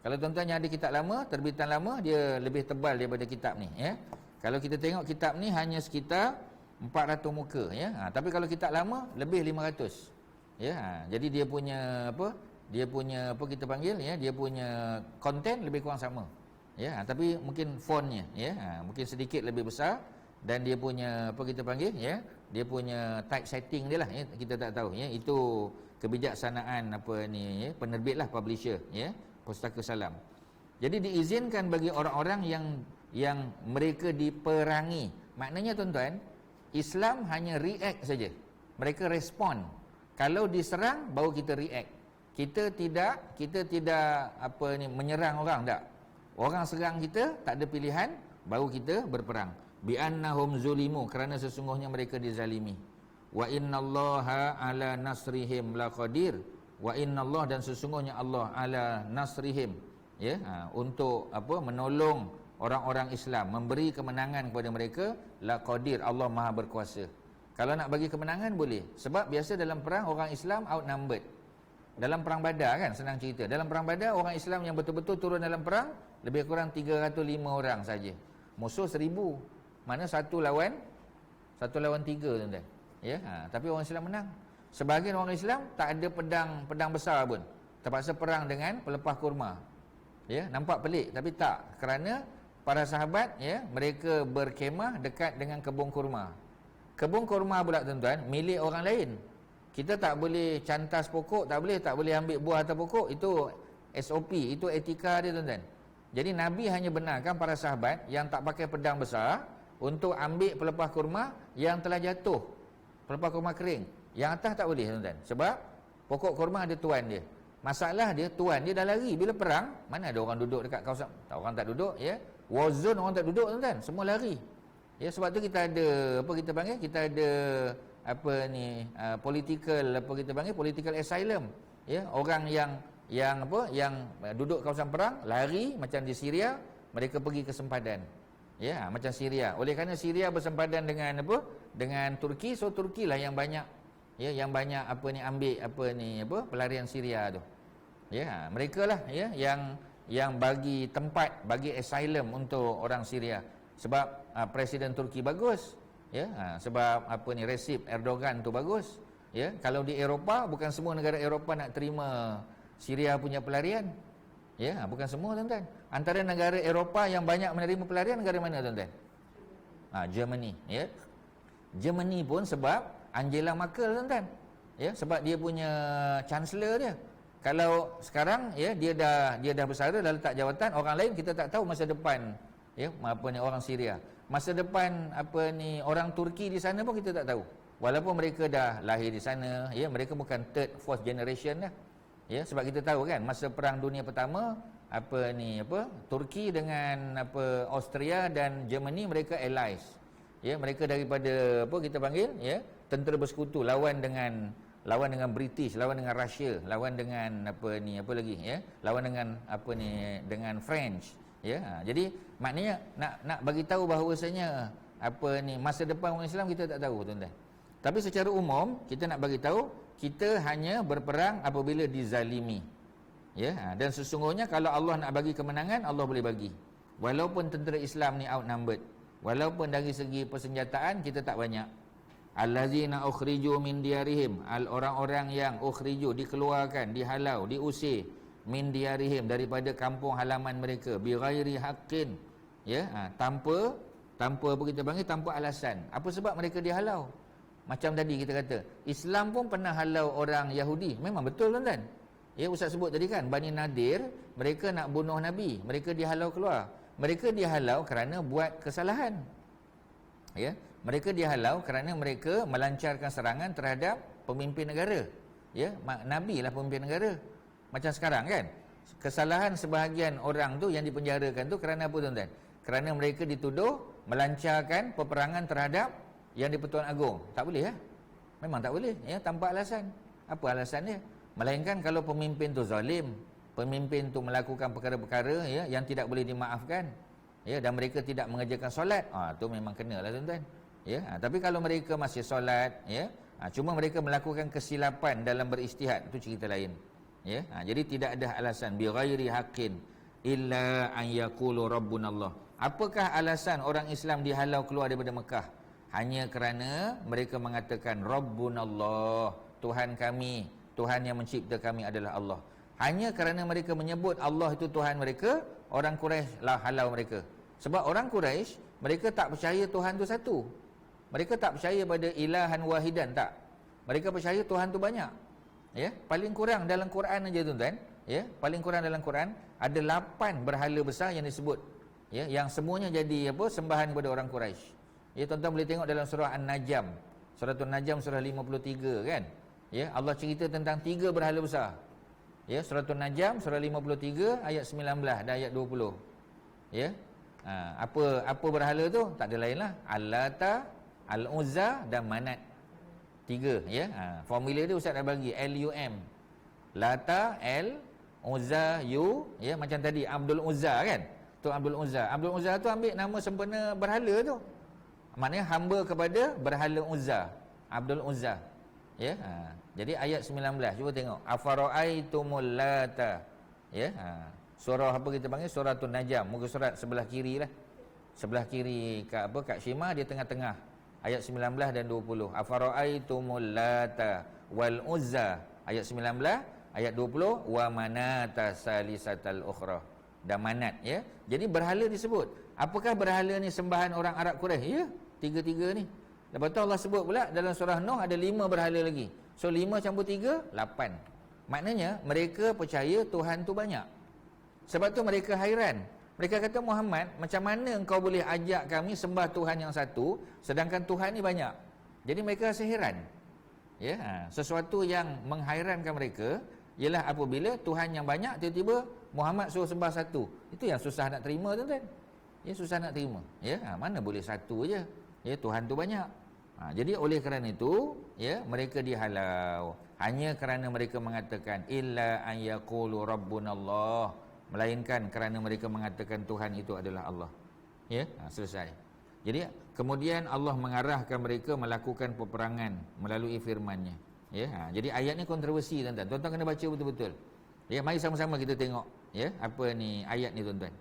Kalau tuan-tuan yang ada kitab lama, terbitan lama, dia lebih tebal daripada kitab ni, ya. Kalau kita tengok kitab ni hanya sekitar 400 muka, ya. Tapi kalau kitab lama lebih 500. Ya, jadi dia punya kita panggil, ya, dia punya konten lebih kurang sama. Ya, tapi mungkin fontnya, ya, mungkin sedikit lebih besar. Dan dia punya kita panggil, ya, dia punya type setting dia lah, ya, kita tak tahu, ya. Itu kebijaksanaan ya, penerbit lah, publisher, ya, Pustaka Salam. Jadi diizinkan bagi orang-orang yang mereka diperangi. Maknanya, tuan-tuan, Islam hanya react saja. Mereka respon. Kalau diserang baru kita react. Kita tidak menyerang orang, tak. Orang serang kita, tak ada pilihan, baru kita berperang. Bi'annahum zulimu, kerana sesungguhnya mereka dizalimi. Wa innallaha ala nasrihim laqadir. Wa innallah, dan sesungguhnya Allah ala nasrihim, ya, untuk menolong orang-orang Islam, memberi kemenangan kepada mereka, laqadir, Allah Maha berkuasa. Kalau nak bagi kemenangan boleh. Sebab biasa dalam perang orang Islam outnumbered. Dalam perang Badar kan, senang cerita. Dalam perang Badar orang Islam yang betul-betul turun dalam perang lebih kurang 305 orang saja. Musuh 1000. Mana satu lawan 3, tuan-tuan. Ya, tapi orang Islam menang. Sebahagian orang Islam tak ada pedang besar pun. Terpaksa perang dengan pelepah kurma. Ya, nampak pelik tapi tak, kerana para sahabat, ya, mereka berkemah dekat dengan kebun kurma. Kebun kurma pula, tuan-tuan, milik orang lain. Kita tak boleh cantas pokok, tak boleh ambil buah atas pokok. Itu SOP, itu etika dia, tuan-tuan. Jadi Nabi hanya benarkan para sahabat yang tak pakai pedang besar untuk ambil pelepah kurma yang telah jatuh, pelepah kurma kering. Yang atas tak boleh, tuan-tuan. Sebab pokok kurma ada tuan dia. Masalah dia, tuan dia dah lari. Bila perang, mana ada orang duduk dekat kawasan? Orang tak duduk, ya. War zone orang tak duduk tuan-tuan, semua lari. Ya, sebab tu kita ada apa kita panggil? Kita ada apa ni political asylum. Ya, orang yang apa yang duduk kawasan perang lari macam di Syria, mereka pergi ke sempadan. Ya, macam Syria. Oleh kerana Syria bersempadan dengan apa? Dengan Turki, so Turki lah yang banyak yang banyak ambil pelarian Syria tu. Ya, mereka lah yang bagi tempat, bagi asylum untuk orang Syria. Sebab Presiden Turki bagus. Ya, sebab Recep Erdogan tu bagus. Ya, kalau di Eropah, bukan semua negara Eropah nak terima Syria punya pelarian. Ya, bukan semua tuan-tuan. Antara negara Eropah yang banyak menerima pelarian negara mana tuan-tuan? Germany, ya. Germany pun sebab Angela Merkel tuan-tuan. Ya, sebab dia punya chancellor dia. Kalau sekarang ya dia dah bersara, dah letak jawatan, orang lain kita tak tahu masa depan orang Syria. Masa depan orang Turki di sana pun kita tak tahu. Walaupun mereka dah lahir di sana, ya, mereka bukan third, fourth generation dah. Ya, sebab kita tahu kan masa Perang Dunia Pertama Turki dengan Austria dan Germany, mereka allies. Ya, mereka daripada kita panggil tentera bersekutu, lawan dengan British, lawan dengan Russia, lawan dengan lawan dengan dengan French. Ya, jadi maknanya nak bagi tahu bahawasanya masa depan orang Islam kita tak tahu tuan-tuan. Tapi secara umum kita nak bagi tahu kita hanya berperang apabila dizalimi. Ya, dan sesungguhnya kalau Allah nak bagi kemenangan, Allah boleh bagi. Walaupun tentera Islam ni outnumbered, walaupun dari segi persenjataan kita tak banyak. Allazina ukhriju min diyarihim, orang-orang yang ukhriju, dikeluarkan, dihalau, diusir min diyarihim, daripada kampung halaman mereka, bi ghairi haqqin, tanpa tanpa alasan. Apa sebab mereka dihalau? Macam tadi kita kata, Islam pun pernah halau orang Yahudi. Memang betul tuan-tuan. Ya, Ustaz sebut tadi kan, Bani Nadir, mereka nak bunuh Nabi, mereka dihalau keluar. Mereka dihalau kerana buat kesalahan. Ya, mereka dihalau kerana mereka melancarkan serangan terhadap pemimpin negara. Ya, Nabi lah pemimpin negara. Macam sekarang kan, kesalahan sebahagian orang tu yang dipenjarakan tu kerana apa tuan-tuan? Kerana mereka dituduh melancarkan peperangan terhadap yang di-Pertuan Agong. Tak boleh ya? Memang tak boleh ya, tanpa alasan. Apa alasan dia? Melainkan kalau pemimpin tu zalim, pemimpin tu melakukan perkara-perkara yang tidak boleh dimaafkan, dan mereka tidak mengerjakan solat, tu memang kenalah tuan-tuan. Tapi kalau mereka masih solat, cuma mereka melakukan kesilapan dalam beristihad, itu cerita lain. Jadi tidak ada alasan bi ghairi haqqin illa an yaqulu rabbunallah. Apakah alasan orang Islam dihalau keluar daripada Mekah? Hanya kerana mereka mengatakan Rabbunallah, Tuhan kami, Tuhan yang mencipta kami adalah Allah. Hanya kerana mereka menyebut Allah itu Tuhan mereka, orang Quraisy lah halau mereka. Sebab orang Quraisy, mereka tak percaya Tuhan itu satu. Mereka tak percaya pada ilahan wahidan, tak. Mereka percaya Tuhan itu banyak. Ya, paling kurang dalam Quran aja tuan-tuan, paling kurang dalam Quran ada 8 berhala besar yang disebut. Yang semuanya jadi sembahan kepada orang Quraisy. Tuan-tuan boleh tengok dalam surah An-Najm. Surah An-Najm surah 53 kan. Allah cerita tentang 3 berhala besar. Surah An-Najm surah 53 ayat 19 dan ayat 20. Apa berhala tu? Tak ada lain lah. Al-Lata, Al-Uzza dan Manat. 3 formula dia Ustaz dah bagi. L-U-M. Lata, L, Uzza, U. Macam tadi Abdul Uzza kan. Tu Abdul Uzza. Abdul Uzza tu ambil nama sempena berhala tu. Maknanya hamba kepada berhala Uzza, Abdul Uzza. Jadi ayat 19 cuba tengok. Afara'aitumul Lata. Surah apa kita panggil? Surah An-Najm. Muka surat sebelah kiri lah. Sebelah kiri kat Syima, dia tengah-tengah. Ayat 19 dan 20. Afara'aitumul Lata wal Uzza. Ayat 19, ayat 20 wa manata salisatal ukhra. Dan Manat Jadi berhala disebut. Apakah berhala ni sembahan orang Arab Quraisy? 3 ni. Lepas tu Allah sebut pula dalam surah Nuh ada 5 berhala lagi. So 5 campur 3, 8. Maknanya mereka percaya Tuhan tu banyak. Sebab tu mereka hairan. Mereka kata, Muhammad, macam mana engkau boleh ajak kami sembah Tuhan yang satu sedangkan Tuhan ni banyak? Jadi mereka rasa heran. Sesuatu yang menghairankan mereka ialah apabila Tuhan yang banyak tiba-tiba Muhammad suruh sembah satu. Itu yang susah nak terima tuan-tuan. Ya, susah nak terima. Ya, mana boleh satu je. Ya, Tuhan tu banyak. Jadi oleh kerana itu, ya, mereka dihalau hanya kerana mereka mengatakan illa an yaqulu rabbunallah, melainkan kerana mereka mengatakan Tuhan itu adalah Allah. Ya, selesai. Jadi kemudian Allah mengarahkan mereka melakukan peperangan melalui firman-Nya. Ya, jadi ayat ni kontroversi tuan-tuan. Tuan-tuan kena baca betul-betul. Ya, mari sama-sama kita tengok, ya, apa ni ayat ni tuan-tuan.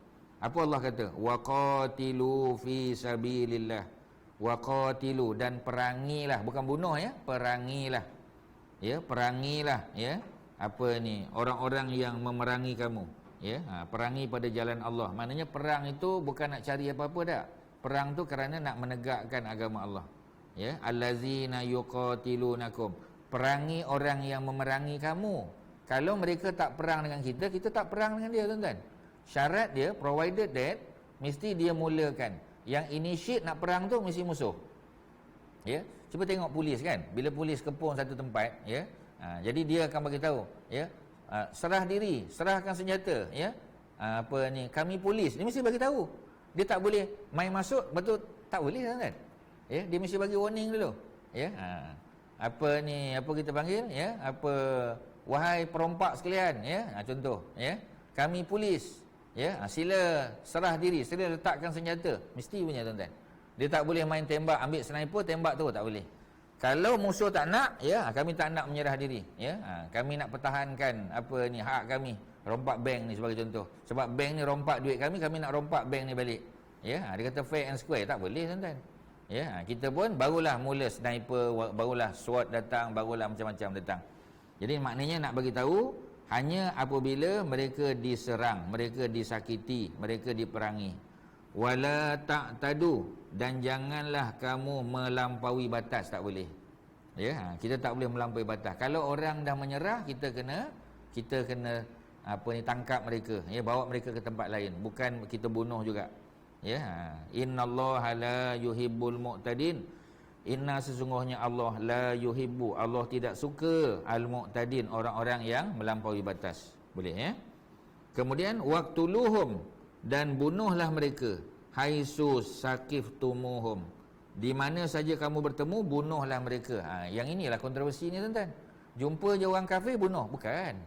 Apa Allah kata? Waqatilu fi sabilillah. Waqatilu, dan perangilah, bukan bunuh, ya, perangilah. Ya, perangilah, ya. Apa ni? Orang-orang yang memerangi kamu, ya. Perangi pada jalan Allah. Maknanya perang itu bukan nak cari apa-apa dak. Perang tu kerana nak menegakkan agama Allah. Ya, allazina yuqatilunakum. Perangi orang yang memerangi kamu. Kalau mereka tak perang dengan kita, kita tak perang dengan dia, tuan-tuan. Syarat dia, provided that, mesti dia mulakan. Yang initiate nak perang tu mesti musuh. Ya, cuba tengok polis kan. Bila polis kepung satu tempat, ya. Jadi dia akan bagi tahu, ya. Serah diri, serahkan senjata, ya. Apa ni? Kami polis. Dia mesti bagi tahu. Dia tak boleh main masuk, betul tak boleh, kan? Ya, dia mesti bagi warning dulu. Ya. Apa ni? Apa kita panggil, ya? Apa, wahai perompak sekalian, ya. Contoh, ya. Kami polis, ya. Sila serah diri, sila letakkan senjata. Mesti punya, tuan-tuan. Dia tak boleh main tembak, ambil sniper tembak tu, tak boleh. Kalau musuh tak nak, ya, kami tak nak menyerah diri, ya. Kami nak pertahankan apa ni, hak kami. Rompak bank ni sebagai contoh. Sebab bank ni rompak duit kami nak rompak bank ni balik. Ya, dia kata fair and square, tak boleh, tuan-tuan. Ya, kita pun barulah mula sniper, barulah SWAT datang, barulah macam-macam datang. Jadi maknanya nak bagi tahu, hanya apabila mereka diserang, mereka disakiti, mereka diperangi. Wala ta'tadu, dan janganlah kamu melampaui batas, tak boleh. Ya, kita tak boleh melampaui batas. Kalau orang dah menyerah, kita kena apa ni, tangkap mereka, ya, bawa mereka ke tempat lain, bukan kita bunuh juga. Ya, innallaha la yuhibbul mu'tadin. Inna, sesungguhnya Allah, la yuhibbu, Allah tidak suka al-mu'tadin, orang-orang yang melampaui batas. Boleh, ya. Kemudian waqtuluhum, dan bunuhlah mereka, haisu saqiftumuhum, di mana saja kamu bertemu, bunuhlah mereka. Yang inilah kontroversi ni, tuan-tuan. Jumpa je orang kafir bunuh, bukan.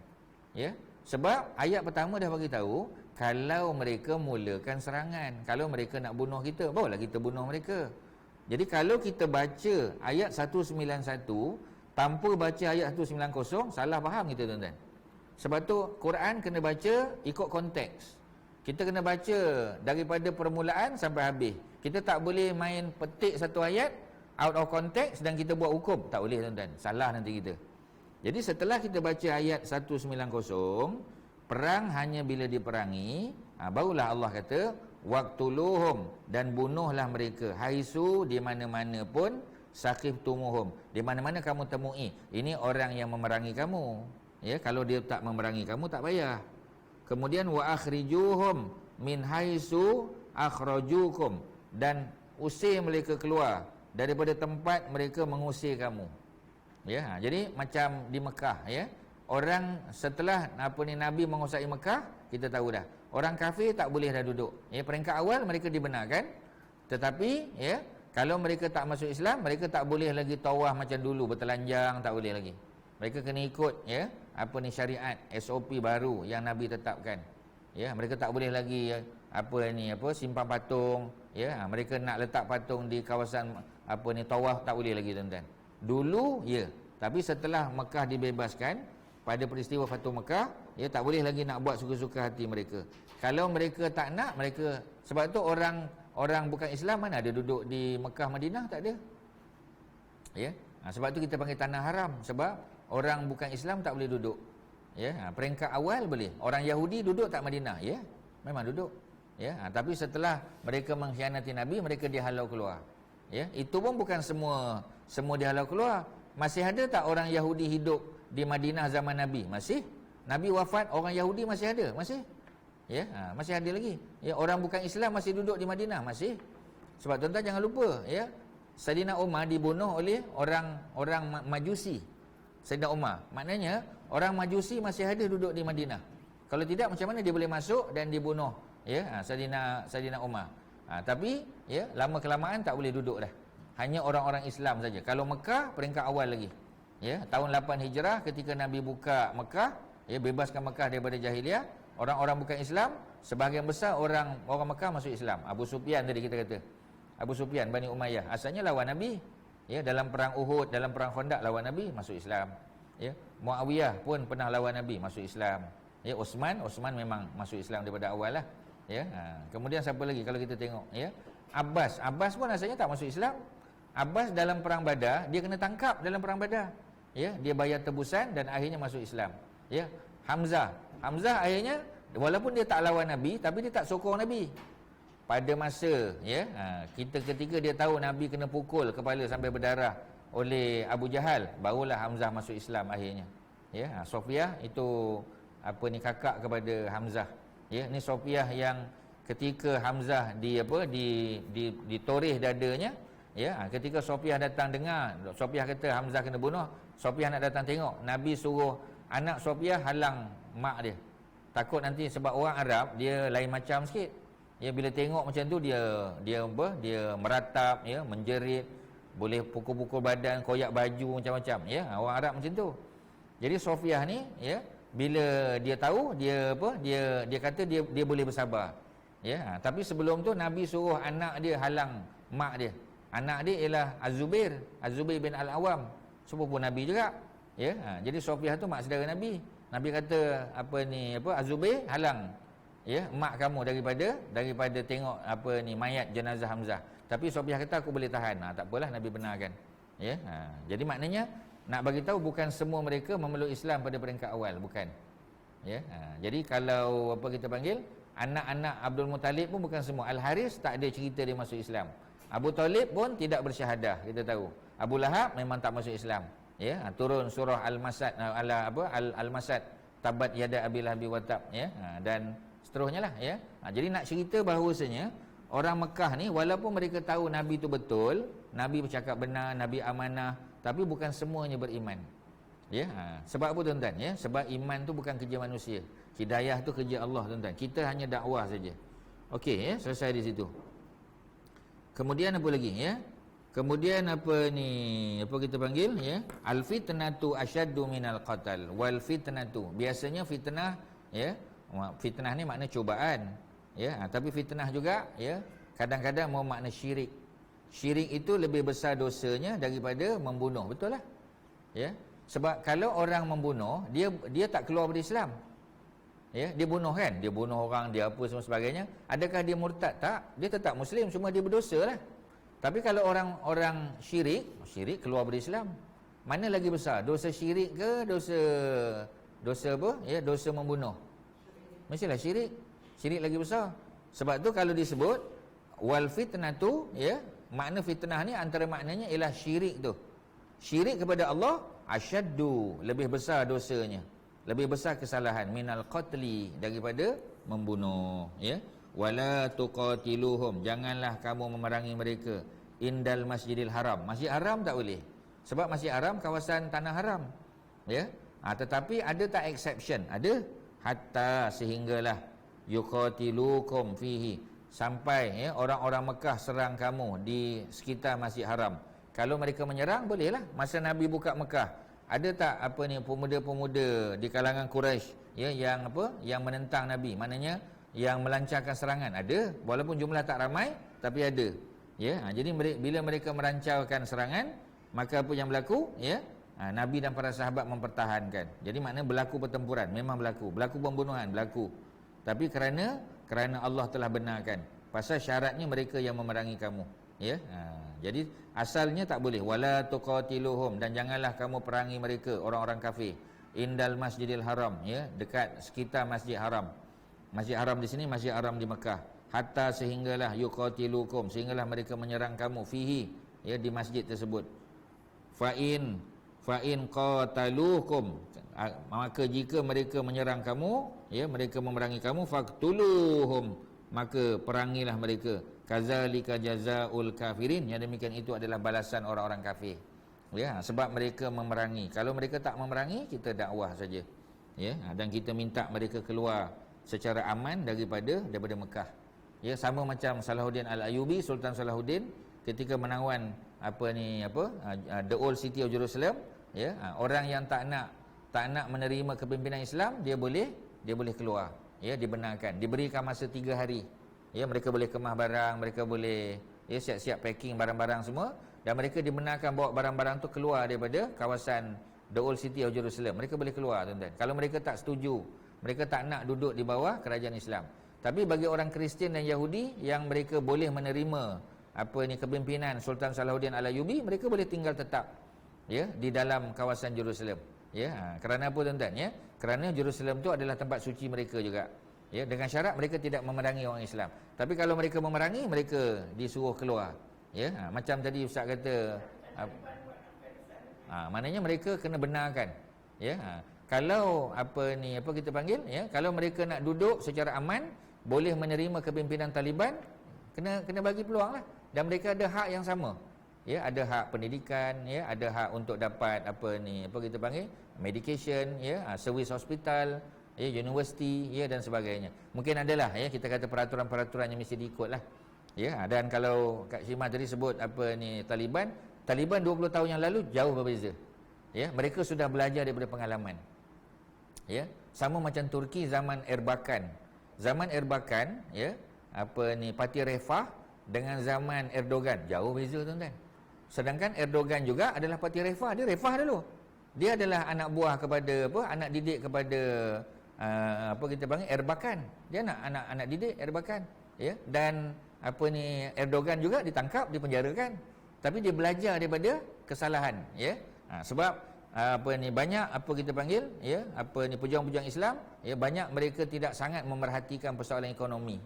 Ya. Sebab ayat pertama dah bagi tahu, kalau mereka mulakan serangan, kalau mereka nak bunuh kita, barulah kita bunuh mereka. Jadi kalau kita baca ayat 191 tanpa baca ayat 190, salah faham kita, tuan-tuan. Sebab tu Quran kena baca ikut konteks. Kita kena baca daripada permulaan sampai habis. Kita tak boleh main petik satu ayat out of context dan kita buat hukum. Tak boleh, tuan-tuan. Salah nanti kita. Jadi setelah kita baca ayat 190, perang hanya bila diperangi, barulah Allah kata waqtuluhum, dan bunuhlah mereka, haisu, di mana-mana pun, saqiftumuhum, di mana-mana kamu temui. Ini orang yang memerangi kamu. Ya, kalau dia tak memerangi kamu, tak payah. Kemudian wa akhrijuhum min haisu akhrajukum, dan usir mereka keluar daripada tempat mereka mengusir kamu. Ya, jadi macam di Mekah, ya. Orang setelah Nabi menguasai Mekah, kita tahu dah, orang kafir tak boleh dah duduk. Ya, peringkat awal mereka dibenarkan. Tetapi, ya, kalau mereka tak masuk Islam, mereka tak boleh lagi tawaf macam dulu, bertelanjang, tak boleh lagi. Mereka kena ikut, ya, syariat SOP baru yang Nabi tetapkan. Ya, mereka tak boleh lagi simpan patung, ya. Mereka nak letak patung di kawasan tawaf, tak boleh lagi, tuan-tuan. Dulu, ya, tapi setelah Mekah dibebaskan pada peristiwa Fatu Mekah, ya, tak boleh lagi nak buat suka-suka hati mereka. Kalau mereka tak nak, mereka, sebab tu orang bukan Islam mana ada duduk di Mekah, Madinah, tak ada. Ya, sebab tu kita panggil tanah haram, sebab orang bukan Islam tak boleh duduk. Ya, peringkat awal boleh. Orang Yahudi duduk tak Madinah? Ya, memang duduk. Ya, tapi setelah mereka mengkhianati Nabi, mereka dihalau keluar. Ya, itu pun bukan semua dihalau keluar. Masih ada tak orang Yahudi hidup di Madinah zaman Nabi? Masih. Nabi wafat, orang Yahudi masih ada? Masih. Ya, masih ada lagi. Ya, orang bukan Islam masih duduk di Madinah? Masih. Sebab tuan-tuan jangan lupa, ya, Saidina Umar dibunuh oleh orang Majusi. Saidina Umar, maknanya orang Majusi masih ada duduk di Madinah. Kalau tidak, macam mana dia boleh masuk dan dibunuh, ya, Saidina Umar? Tapi ya, lama kelamaan tak boleh duduk dah. Hanya orang-orang Islam saja. Kalau Mekah peringkat awal lagi. Ya, tahun 8 Hijrah ketika Nabi buka Mekah, ya, bebaskan Mekah daripada jahiliah, orang-orang bukan Islam, sebahagian besar orang Mekah masuk Islam. Abu Sufyan tadi kita kata. Abu Sufyan Bani Umayyah asalnya lawan Nabi. Ya, dalam perang Uhud, dalam perang Khandaq lawan Nabi, masuk Islam. Ya, Muawiyah pun pernah lawan Nabi, masuk Islam. Ya, Osman memang masuk Islam daripada awal lah. Ya, kemudian siapa lagi kalau kita tengok, ya? Abbas pun asalnya tak masuk Islam. Abbas dalam perang Badar, dia kena tangkap dalam perang Badar. Ya, dia bayar tebusan dan akhirnya masuk Islam. Ya, Hamzah akhirnya walaupun dia tak lawan Nabi, tapi dia tak sokong Nabi. Pada masa, ya, kita ketika dia tahu Nabi kena pukul kepala sampai berdarah oleh Abu Jahal, barulah Hamzah masuk Islam akhirnya. Ya, Sofiah itu kakak kepada Hamzah. Ya, ni Sofiah yang ketika Hamzah ditoreh dadanya, ya, ketika Sofiah datang dengar, Sofiah kata Hamzah kena bunuh, Sofiah nak datang tengok, Nabi suruh anak Sofiah halang mak dia. Takut nanti, sebab orang Arab dia lain macam sikit. Ya, bila tengok macam tu dia meratap, ya, menjerit, boleh pukul-pukul badan, koyak baju macam-macam, ya. Orang Arab macam tu. Jadi Sofiah ni, ya, bila dia tahu, dia kata dia boleh bersabar. Ya, tapi sebelum tu Nabi suruh anak dia halang mak dia. Anak dia ialah Az-Zubair bin Al-Awwam, sepupu Nabi juga. Ya, jadi Sofiah tu mak saudara Nabi. Nabi kata Az-Zubair halang, ya, mak kamu daripada tengok mayat jenazah Hamzah. Tapi Sofiah kata aku boleh tahan. Tak apalah, Nabi benarkan. Ya, jadi maknanya nak bagi tahu bukan semua mereka memeluk Islam pada peringkat awal, bukan. Ya, jadi kalau kita panggil anak-anak Abdul Muttalib pun bukan semua. Al-Haris tak ada cerita dia masuk Islam. Abu Talib pun tidak bersyahadah, kita tahu. Abu Lahab memang tak masuk Islam. Ya, turun surah Al-Masad, Al-Masad, tabat yada Abi Lahab wa tab, ya, dan seterusnya lah, ya. Jadi nak cerita bahawasanya orang Mekah ni walaupun mereka tahu Nabi tu betul, Nabi bercakap benar, Nabi amanah, tapi bukan semuanya beriman. Ya, sebab apa tuan-tuan, ya? Sebab iman tu bukan kerja manusia. Hidayah tu kerja Allah, tuan-tuan. Kita hanya dakwah saja. Okey, ya, selesai di situ. Kemudian apa lagi, ya? Kemudian kita panggil, ya? Al-fitnatu asyaddu minal qatal wal fitnatu. Biasanya fitnah, ya. Fitnah ni makna cubaan, ya. Tapi fitnah juga, ya, kadang-kadang mau makna syirik. Syirik itu lebih besar dosanya daripada membunuh, betul lah. Ya. Sebab kalau orang membunuh, dia tak keluar dari Islam. Ya, dia bunuh kan? Dia bunuh orang, dia apa semua sebagainya. Adakah dia murtad? Tak. Dia tetap Muslim, cuma dia berdosa lah. Tapi kalau orang syirik keluar dari Islam. Mana lagi besar? Dosa syirik ke dosa apa? Ya, dosa membunuh. Mestilah syirik. Syirik lagi besar. Sebab tu kalau disebut wal fitnatu, ya, makna fitnah ni antara maknanya ialah syirik tu. Syirik kepada Allah asyaddu, lebih besar dosanya, lebih besar kesalahan minal qatli, daripada membunuh, ya. Wala tuqatiluhum, janganlah kamu memerangi mereka indal Masjidil Haram. Masjid Haram tak boleh. Sebab Masjid Haram kawasan tanah haram. Ya. Tetapi ada tak exception? Ada. Hatta sehinggalah yuqatilukum fihi, sampai, ya, orang-orang Mekah serang kamu di sekitar Masjid Haram. Kalau mereka menyerang, bolehlah. Masa Nabi buka Mekah, ada tak pemuda-pemuda di kalangan Quraisy, ya, yang menentang Nabi? Maknanya yang melancarkan serangan. Ada, walaupun jumlah tak ramai, tapi ada. Ya, jadi bila mereka merancangkan serangan, maka apa yang berlaku? Ya, Nabi dan para sahabat mempertahankan. Jadi maknanya berlaku pertempuran, memang berlaku pembunuhan, berlaku. Tapi kerana Allah telah benarkan. Pasal syaratnya mereka yang memerangi kamu. Ya, jadi asalnya tak boleh. Wala tuqatiluhum, dan janganlah kamu perangi mereka, orang-orang kafir. Indal Masjidil Haram, ya, dekat sekitar Masjid Haram. Masjid Haram di sini, Masjid Haram di Mekah. Hatta sehinggalah yuqatilukum, sehinggalah mereka menyerang kamu fihi, ya, di masjid tersebut. Fa'in qatalukum, maka jika mereka menyerang kamu, ya, mereka memerangi kamu, faqtuluhum, maka perangilah mereka. Kazalika jazaul kafirin, yang demikian itu adalah balasan orang-orang kafir. Ya, sebab mereka memerangi. Kalau mereka tak memerangi, kita dakwah saja. Ya, dan kita minta mereka keluar secara aman daripada Mekah. Ya, sama macam Salahuddin Al-Ayyubi, Sultan Salahuddin ketika menawan the old city of Jerusalem, ya, orang yang tak nak menerima kepimpinan Islam, dia boleh keluar, ya, dibenarkan, diberikan masa 3 hari. Ya, mereka boleh kemas barang, mereka boleh, ya, siap-siap packing barang-barang semua, dan mereka dibenarkan bawa barang-barang tu keluar daripada kawasan the old city of Jerusalem. Mereka boleh keluar, tuan-tuan. Kalau mereka tak setuju, mereka tak nak duduk di bawah kerajaan Islam. Tapi bagi orang Kristian dan Yahudi yang mereka boleh menerima kepimpinan Sultan Salahuddin Al-Ayyubi, mereka boleh tinggal tetap, ya, di dalam kawasan Jerusalem. Ya, kerana apa, tuan-tuan, ya? Kerana Jerusalem tu adalah tempat suci mereka juga. Ya, dengan syarat mereka tidak memerangi orang Islam. Tapi kalau mereka memerangi, mereka disuruh keluar. Ya, macam tadi Ustaz kata, maknanya mereka kena benarkan. Ya, kalau kita panggil, ya, kalau mereka nak duduk secara aman, boleh menerima kepimpinan Taliban, kena bagi peluang lah. Dan mereka ada hak yang sama. Ya, ada hak pendidikan, ya, ada hak untuk dapat kita panggil medication, ya, servis hospital, ya, universiti, ya, dan sebagainya. Mungkin adalah, ya, kita kata peraturan-peraturan yang mesti diikut lah. Ya, dan kalau Kak Syimah tadi sebut Taliban 20 tahun yang lalu jauh berbeza. Ya, mereka sudah belajar daripada pengalaman. Ya, sama macam Turki zaman Erbakan. Zaman Erbakan, ya, Parti Refah dengan zaman Erdogan jauh beza, tuan-tuan. Sedangkan Erdogan juga adalah Parti Refah, dia Refah dulu. Dia adalah anak buah kepada anak didik kepada Erbakan. Dia anak didik Erbakan, ya. Dan Erdogan juga ditangkap, dipenjarakan. Tapi dia belajar daripada kesalahan, ya. Sebab banyak ya, pejuang-pejuang Islam, ya, banyak mereka tidak sangat memerhatikan persoalan ekonomi.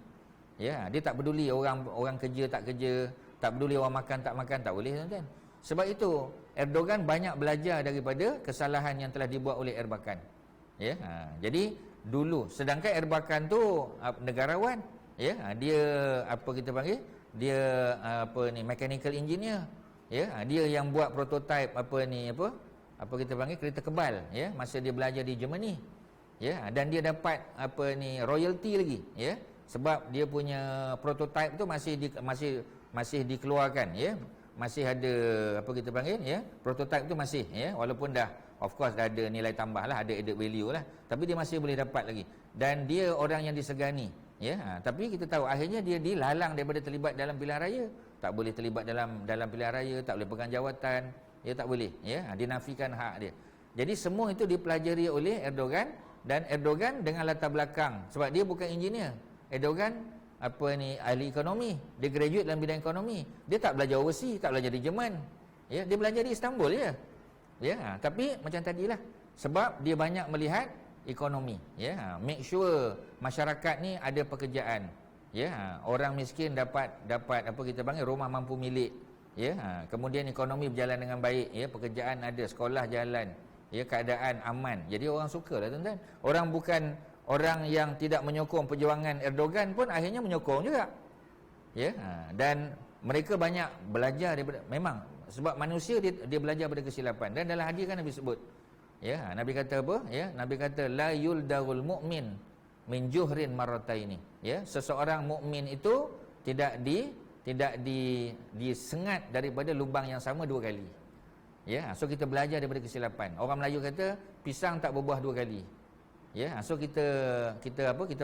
Ya, dia tak peduli orang kerja tak kerja, tak peduli orang makan tak makan, tak boleh, tuan-tuan. Sebab itu Erdogan banyak belajar daripada kesalahan yang telah dibuat oleh Erbakan. Ya, jadi dulu, sedangkan Erbakan tu negarawan, ya, dia mechanical engineer, ya, dia yang buat prototype kereta kebal, ya, masa dia belajar di Germany, ya, dan dia dapat royalty lagi, ya, sebab dia punya prototype tu masih dikeluarkan, ya, masih ada ya, prototype tu masih, ya, walaupun dah of course dah ada nilai tambah lah, ada added value lah, tapi dia masih boleh dapat lagi, dan dia orang yang disegani, ya. Tapi kita tahu akhirnya dia dilalang daripada terlibat dalam pilihan raya, tak boleh terlibat dalam pilihan raya, tak boleh pegang jawatan, ya, tak boleh, ya, dinafikan hak dia. Jadi semua itu dipelajari oleh Erdogan, dan Erdogan dengan latar belakang, sebab dia bukan engineer. Erdogan ahli ekonomi, dia graduate dalam bidang ekonomi. Dia tak belajar overseas, tak belajar di Jerman, ya, dia belajar di Istanbul, ya. Ya, tapi macam tadilah, sebab dia banyak melihat ekonomi, ya, make sure masyarakat ni ada pekerjaan, ya, orang miskin dapat rumah mampu milik, ya, kemudian ekonomi berjalan dengan baik, ya, pekerjaan ada, sekolah jalan, ya, keadaan aman. Jadi orang sukalah, tuan-tuan. Orang yang tidak menyokong perjuangan Erdogan pun akhirnya menyokong juga, ya, dan mereka banyak belajar daripada, memang sebab manusia dia belajar daripada kesilapan. Dan dalam hadis kan Nabi sebut, ya, Nabi kata apa, ya, Nabi kata la yuldarul mu'min min juhrin marrataini, ya, seseorang mukmin itu tidak disengat daripada lubang yang sama 2 kali. Ya, so kita belajar daripada kesilapan. Orang Melayu kata pisang tak berbuah 2 kali. Ya, so kita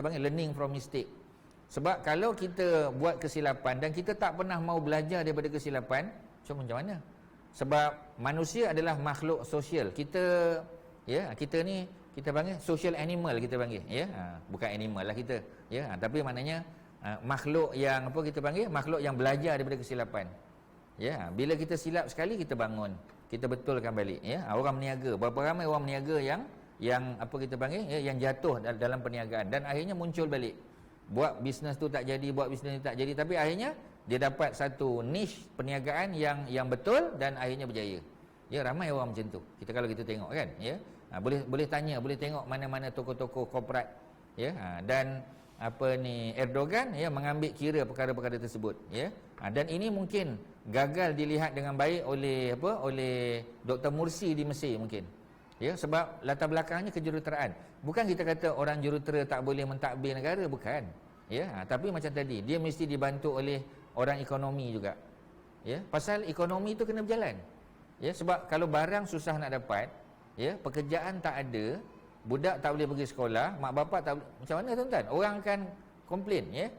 panggil learning from mistake. Sebab kalau kita buat kesilapan dan kita tak pernah mau belajar daripada kesilapan, macam mana? Sebab manusia adalah makhluk sosial. Kita ni kita panggil social animal, kita panggil, ya. Bukan animal lah kita, ya, tapi maknanya makhluk yang makhluk yang belajar daripada kesilapan. Ya, bila kita silap sekali, kita bangun, kita betulkan balik, ya. Orang meniaga, berapa ramai orang meniaga yang yang jatuh dalam perniagaan dan akhirnya muncul balik. Buat bisnes tu tak jadi, tapi akhirnya dia dapat satu niche perniagaan yang betul dan akhirnya berjaya. Ya, ramai orang macam tu. Kalau kita tengok kan, ya. Boleh tanya, boleh tengok mana-mana tokoh-tokoh korporat, ya. Dan Erdogan, ya, mengambil kira perkara-perkara tersebut, ya. Dan ini mungkin gagal dilihat dengan baik oleh Dr. Mursi di Mesir mungkin. Ya, sebab latar belakangnya kejuruteraan. Bukan kita kata orang jurutera tak boleh mentadbir negara, bukan. Ya, tapi macam tadi, dia mesti dibantu oleh orang ekonomi juga. Ya, pasal ekonomi tu kena berjalan. Ya, sebab kalau barang susah nak dapat, ya, pekerjaan tak ada, budak tak boleh pergi sekolah, mak bapak tak boleh, macam mana tuan-tuan? Orang akan komplain, ya.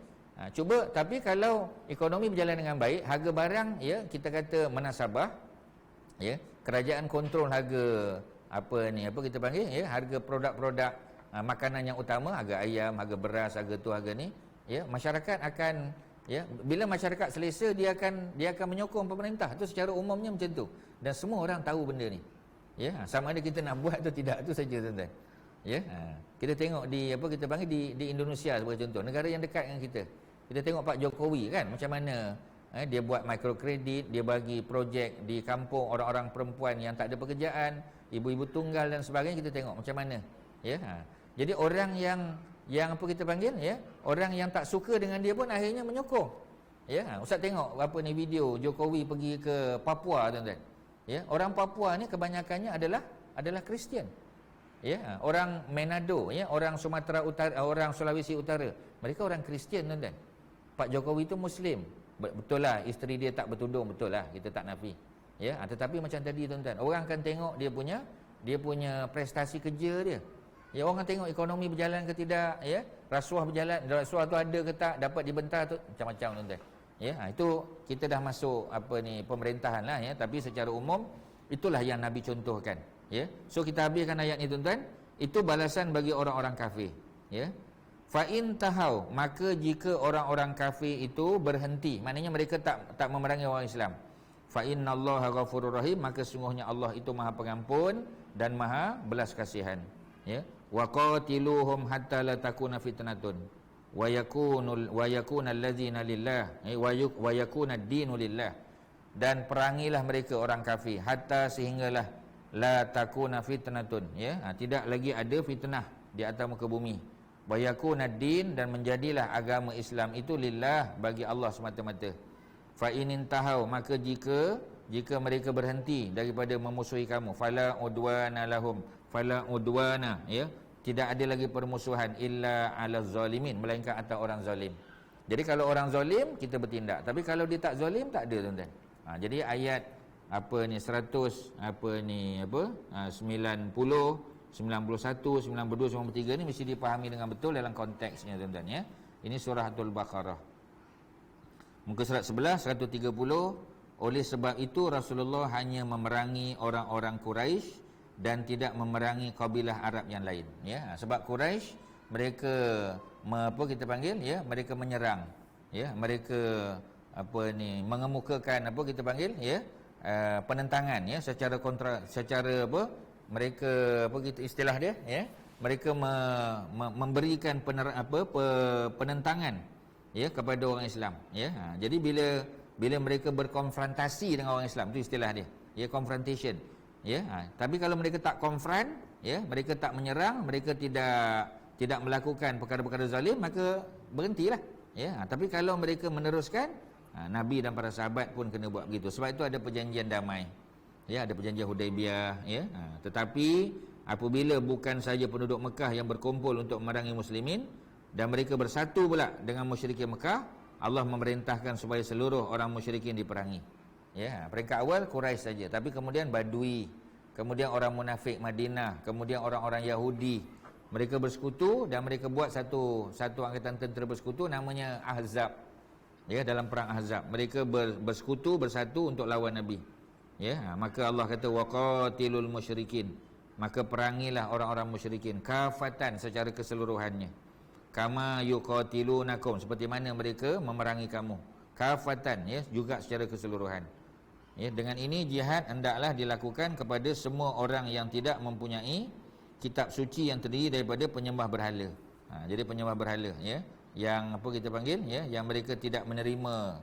Cuba, tapi kalau ekonomi berjalan dengan baik, harga barang, ya, kita kata menasabah, ya, kerajaan kontrol harga apa kita panggil, ya, harga produk-produk makanan yang utama, harga ayam, harga beras, harga tu, harga ni, ya, masyarakat akan, ya, bila masyarakat selesa, dia akan menyokong pemerintah. Tu secara umumnya macam tu. Dan semua orang tahu benda ni. Ya, sama ada kita nak buat atau tidak, tu saja tuan-tuan. Ya, kita tengok di kita panggil di Indonesia sebagai contoh, negara yang dekat dengan kita. Kita tengok Pak Jokowi kan, macam mana dia buat mikrokredit, dia bagi projek di kampung orang-orang perempuan yang tak ada pekerjaan, ibu-ibu tunggal dan sebagainya, kita tengok macam mana. Ya, jadi orang yang apa kita panggil, ya, orang yang tak suka dengan dia pun akhirnya menyokong. Ya, Ustaz tengok apa ni video Jokowi pergi ke Papua tuan-tuan. Ya, orang Papua ni kebanyakannya adalah Kristian. Ya, orang Manado, ya, orang Sumatera Utara, orang Sulawesi Utara, mereka orang Kristian tuan-tuan. Pak Jokowi tu Muslim. Betul lah, isteri dia tak bertudung, betul lah, kita tak nafi. Ya, tetapi macam tadi tuan-tuan, orang akan tengok dia punya prestasi kerja dia. Ya, orang akan tengok ekonomi berjalan ke tidak, ya, rasuah berjalan, rasuah tu ada ke tak, dapat dibentar tu, macam-macam tuan-tuan. Ya, itu kita dah masuk pemerintahan lah, ya, tapi secara umum itulah yang Nabi contohkan. Ya, so kita habiskan ayat ni tuan-tuan. Itu balasan bagi orang-orang kafir. Ya, fa in tahau, maka jika orang-orang kafir itu berhenti, maknanya mereka tak memerangi orang Islam. Fa innallaha ghafurur rahim, maka sungguhnya Allah itu Maha Pengampun dan Maha belas kasihan. Ya, wa qatiluhum hatta la takuna fitnatun wa yakuna allazina lillah wa yakuna ad-dinu lillah, dan perangilah mereka orang kafir hatta sehinggalah la takuna fitnatun, ya, tidak lagi ada fitnah di atas muka bumi, wa yakuna ad-din, dan menjadilah agama Islam itu lillah, bagi Allah semata-mata. Fa in intahau, maka jika mereka berhenti daripada memusuhi kamu, fala udwana lahum, fala udwana, ya, tidak ada lagi permusuhan illa ala zalimin, melainkan atas orang zalim. Jadi kalau orang zalim kita bertindak, tapi kalau dia tak zalim tak ada tuan-tuan. Jadi ayat 100 90, 91, 92, 93 ni mesti dipahami dengan betul dalam konteksnya tuan-tuan, ya. Ini surah Al-Baqarah. Muka surat 11 130. Oleh sebab itu Rasulullah hanya memerangi orang-orang Quraisy dan tidak memerangi kabilah Arab yang lain. Ya, sebab Quraisy mereka kita panggil, ya, mereka menyerang, ya, mereka mengemukakan kita panggil, ya, penentangan, ya, secara mereka kita istilah dia, ya, mereka memberikan penentangan, ya, kepada orang Islam, ya. Jadi bila mereka berkonfrontasi dengan orang Islam, itu istilah dia, ya, confrontation. Ya, tapi kalau mereka tak konfront, ya, mereka tak menyerang, mereka tidak melakukan perkara-perkara zalim, maka berhentilah. Ya, tapi kalau mereka meneruskan, Nabi dan para sahabat pun kena buat begitu. Sebab itu ada perjanjian damai. Ya, ada perjanjian Hudaibiyah, ya. Tetapi apabila bukan saja penduduk Mekah yang berkumpul untuk memerangi muslimin dan mereka bersatu pula dengan musyrikin Mekah, Allah memerintahkan supaya seluruh orang musyrikin diperangi. Ya, peringkat awal Quraisy saja, tapi kemudian Badui, kemudian orang munafik Madinah, kemudian orang-orang Yahudi, mereka bersekutu dan mereka buat satu angkatan tentera bersekutu namanya Ahzab. Ya, dalam perang Ahzab mereka bersekutu bersatu untuk lawan Nabi. Ya, maka Allah kata waqatilul musyrikin, maka perangilah orang-orang musyrikin kafatan, secara keseluruhannya. Kama yuqatilunakum, seperti mana mereka memerangi kamu. Kafatan, ya, juga secara keseluruhan. Ya, dengan ini jihad hendaklah dilakukan kepada semua orang yang tidak mempunyai kitab suci yang terdiri daripada penyembah berhala. Jadi penyembah berhala, ya, yang kita panggil, ya, yang mereka tidak menerima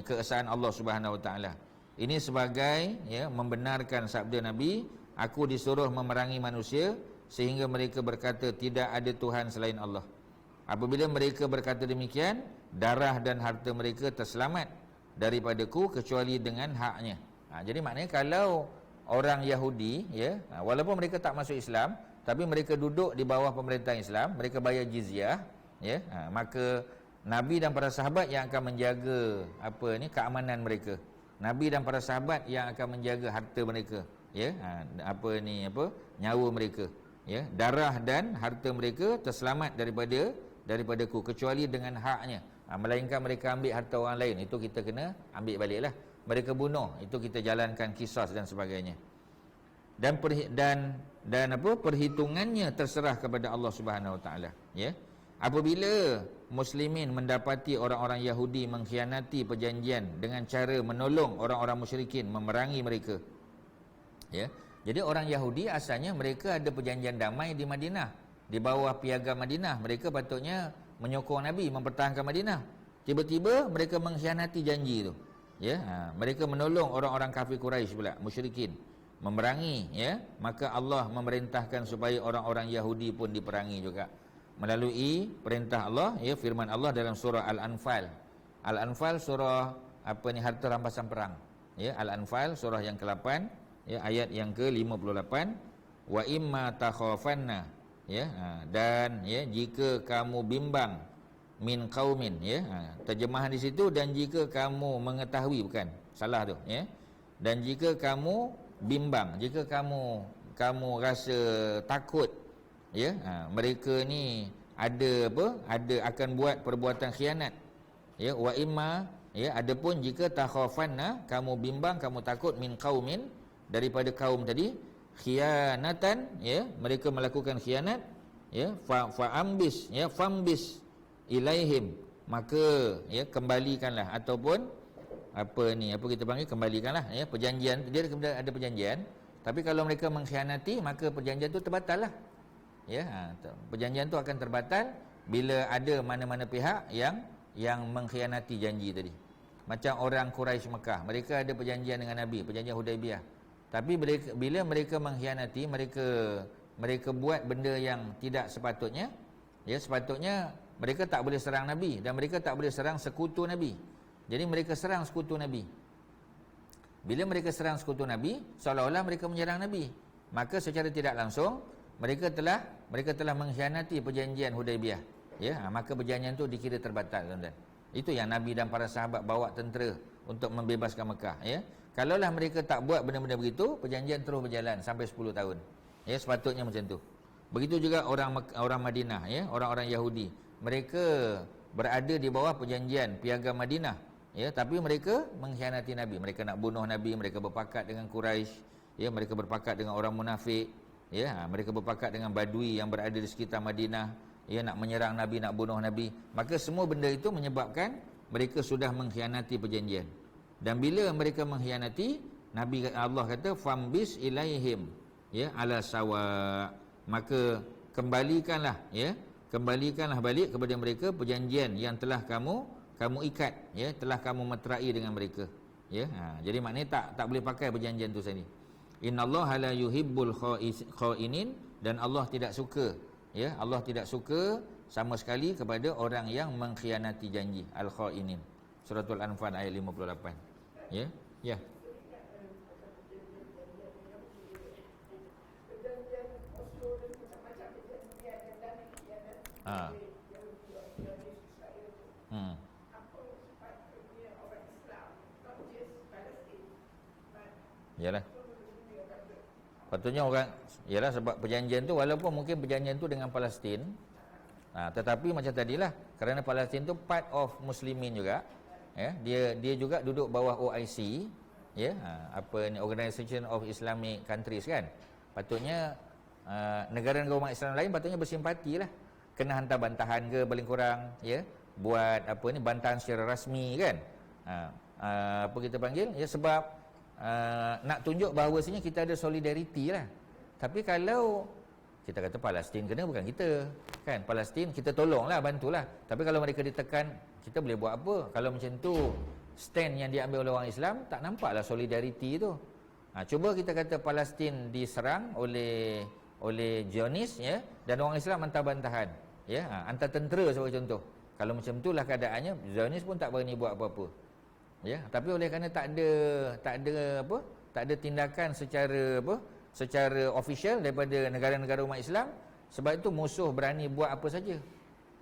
keesaan Allah Subhanahu Wa Taala. Ini sebagai, ya, membenarkan sabda Nabi, aku disuruh memerangi manusia sehingga mereka berkata tidak ada Tuhan selain Allah. Apabila mereka berkata demikian, darah dan harta mereka terselamat daripadaku kecuali dengan haknya. Jadi maknanya kalau orang Yahudi, ya, walaupun mereka tak masuk Islam, tapi mereka duduk di bawah pemerintahan Islam, mereka bayar jizyah, ya. Maka Nabi dan para sahabat yang akan menjaga keamanan mereka. Nabi dan para sahabat yang akan menjaga harta mereka, ya. Nyawa mereka, ya. Darah dan harta mereka terselamat daripadaku kecuali dengan haknya. Melainkan mereka ambil harta orang lain, itu kita kena ambil baliklah. Mereka bunuh, itu kita jalankan qisas dan sebagainya. Dan perhitungannya terserah kepada Allah Subhanahu Wa Taala, ya. Apabila muslimin mendapati orang-orang Yahudi mengkhianati perjanjian dengan cara menolong orang-orang musyrikin, memerangi mereka, ya. Jadi orang Yahudi asalnya mereka ada perjanjian damai di Madinah, di bawah piagam Madinah. Mereka patutnya menyokong Nabi, mempertahankan Madinah. Tiba-tiba mereka mengkhianati janji itu, ya. Mereka menolong orang-orang kafir Quraisy pula, musyrikin, memerangi, ya. Maka Allah memerintahkan supaya orang-orang Yahudi pun diperangi juga melalui perintah Allah, ya. Firman Allah dalam surah Al-Anfal. Al-Anfal surah harta rampasan perang, ya. Al-Anfal surah yang ke-8, ya, ayat yang ke-58. Wa imma takhafanna, ya. Dan, ya, jika kamu bimbang min qaumin, ya. Terjemahan di situ, dan jika kamu mengetahui, bukan, salah tu, ya. Dan jika kamu bimbang, jika kamu rasa takut, ya, mereka ni ada akan buat perbuatan khianat, ya. Wa imma, ya, adapun jika takhafanna, kamu bimbang, kamu takut, min qaumin, daripada kaum tadi, khianatan, ya, mereka melakukan khianat, ya, fambis, ya, fambis ilaihim, maka, ya, kembalikanlah, ataupun kita panggil kembalikanlah, ya, perjanjian. Dia ada perjanjian, tapi kalau mereka mengkhianati, maka perjanjian tu terbatal lah, ya. Perjanjian tu akan terbatal bila ada mana-mana pihak yang mengkhianati janji tadi. Macam orang Quraisy Mekah, mereka ada perjanjian dengan Nabi, perjanjian Hudaibiyah. Tapi bila mereka mengkhianati, mereka buat benda yang tidak sepatutnya, ya. Sepatutnya mereka tak boleh serang Nabi, dan mereka tak boleh serang sekutu Nabi. Jadi mereka serang sekutu Nabi. Bila mereka serang sekutu Nabi, seolah-olah mereka menyerang Nabi. Maka secara tidak langsung mereka telah mengkhianati perjanjian Hudaibiyah, ya. Maka perjanjian tu dikira terbatal, tuan-tuan. Itu yang Nabi dan para sahabat bawa tentera untuk membebaskan Mekah, ya. Kalaulah mereka tak buat benda-benda begitu, perjanjian terus berjalan sampai 10 tahun. Ya, sepatutnya macam tu. Begitu juga orang Madinah, ya, orang-orang Yahudi. Mereka berada di bawah perjanjian piagam Madinah, ya, tapi mereka mengkhianati Nabi. Mereka nak bunuh Nabi, mereka berpakat dengan Quraisy, ya, mereka berpakat dengan orang munafik, ya, mereka berpakat dengan badui yang berada di sekitar Madinah, ya, nak menyerang Nabi, nak bunuh Nabi. Maka semua benda itu menyebabkan mereka sudah mengkhianati perjanjian. Dan bila mereka mengkhianati, Allah kata fambis ilaihim, ya, ala sawa, maka kembalikanlah balik kepada mereka perjanjian yang telah kamu ikat, ya, telah kamu meterai dengan mereka, ya. Jadi maknanya tak boleh pakai perjanjian tu sendiri. Innallaha la yuhibbul khainin, dan Allah tidak suka, ya, Allah tidak suka sama sekali kepada orang yang mengkhianati janji, al-khainin. Suratul Anfal ayat 58, ya. Ya. Yalah. Patutnya yalah, sebab perjanjian tu, walaupun mungkin perjanjian tu dengan Palestin, tetapi macam tadilah, kerana Palestin tu part of Muslimin juga, ya, dia juga duduk bawah OIC, ya, Organisation of Islamic Countries, kan. Patutnya negara-negara umat Islam lain patutnya bersimpati lah, kena hantar bantahan ke paling kurang, ya, buat bantahan secara rasmi, kan. Kita panggil, ya, sebab nak tunjuk bahawasanya kita ada solidariti lah. Tapi kalau kita kata Palestin kena, bukan kita, kan. Palestin kita tolonglah, bantulah. Tapi kalau mereka ditekan, kita boleh buat apa? Kalau macam tu stand yang diambil oleh orang Islam, tak nampaklah solidariti tu. Cuba kita kata Palestin diserang oleh Zionis, ya, dan orang Islam hantar bantahan, ya, hantar tentera sebagai contoh. Kalau macam itulah keadaannya, Zionis pun tak berani buat apa-apa, ya. Tapi oleh kerana tak ada tindakan secara official daripada negara-negara umat Islam, sebab itu musuh berani buat apa saja,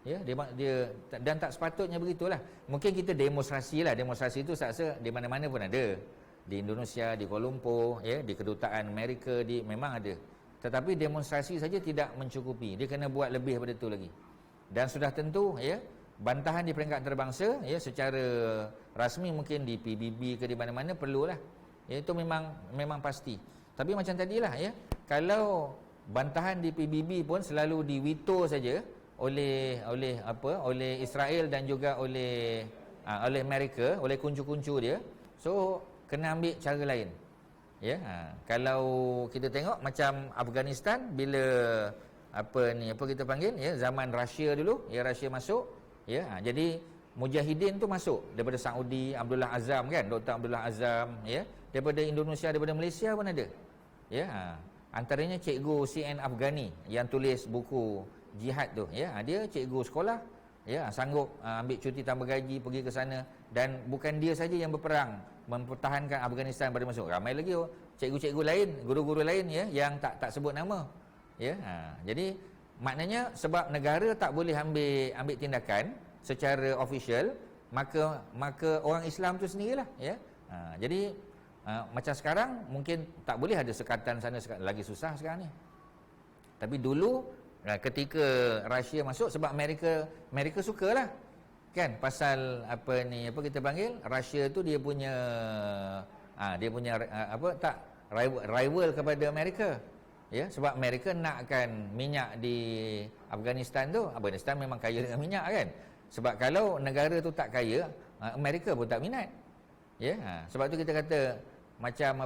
Ya, dia dan tak sepatutnya begitulah. Mungkin kita demonstrasi lah. Demonstrasi itu saya rasa di mana-mana pun ada. Di Indonesia, di Kuala Lumpur, ya, di kedutaan Amerika, memang ada. Tetapi demonstrasi saja tidak mencukupi. Dia kena buat lebih daripada itu lagi. Dan sudah tentu, ya, bantahan di peringkat antarabangsa, ya, secara rasmi mungkin di PBB ke di mana-mana perlulah. Ya, itu memang pasti. Tapi macam tadilah, ya, kalau bantahan di PBB pun selalu diveto saja oleh Israel dan juga oleh Amerika, oleh kuncu-kuncu dia. So kena ambil cara lain. Ya, kalau kita tengok macam Afghanistan bila apa kita panggil, ya, zaman Rusia dulu, ya, Rusia masuk, ya, jadi mujahidin tu masuk daripada Saudi, Abdullah Azam kan, Dr. Abdullah Azam, ya, daripada Indonesia, daripada Malaysia pun ada. Ya, antaranya cikgu CN Afghani yang tulis buku jihad tu, ya, dia cikgu sekolah, ya, sanggup ambil cuti tambah gaji pergi ke sana, dan bukan dia saja yang berperang mempertahankan Afghanistan pada masa. Ramai lagi cikgu-cikgu lain, guru-guru lain, ya, yang tak sebut nama, ya. Jadi maknanya sebab negara tak boleh ambil tindakan secara official, maka orang Islam tu sendirilah, ya. Jadi macam sekarang mungkin tak boleh ada sekatan sana, lagi susah sekarang ni. Tapi dulu ketika Rusia masuk, sebab Amerika sukalah kan pasal apa kita panggil, Rusia tu dia punya rival kepada Amerika, ya, sebab Amerika nakkan minyak di Afghanistan tu. Afghanistan memang kaya dengan minyak kan, sebab kalau negara tu tak kaya, Amerika pun tak minat, ya. Sebab tu kita kata macam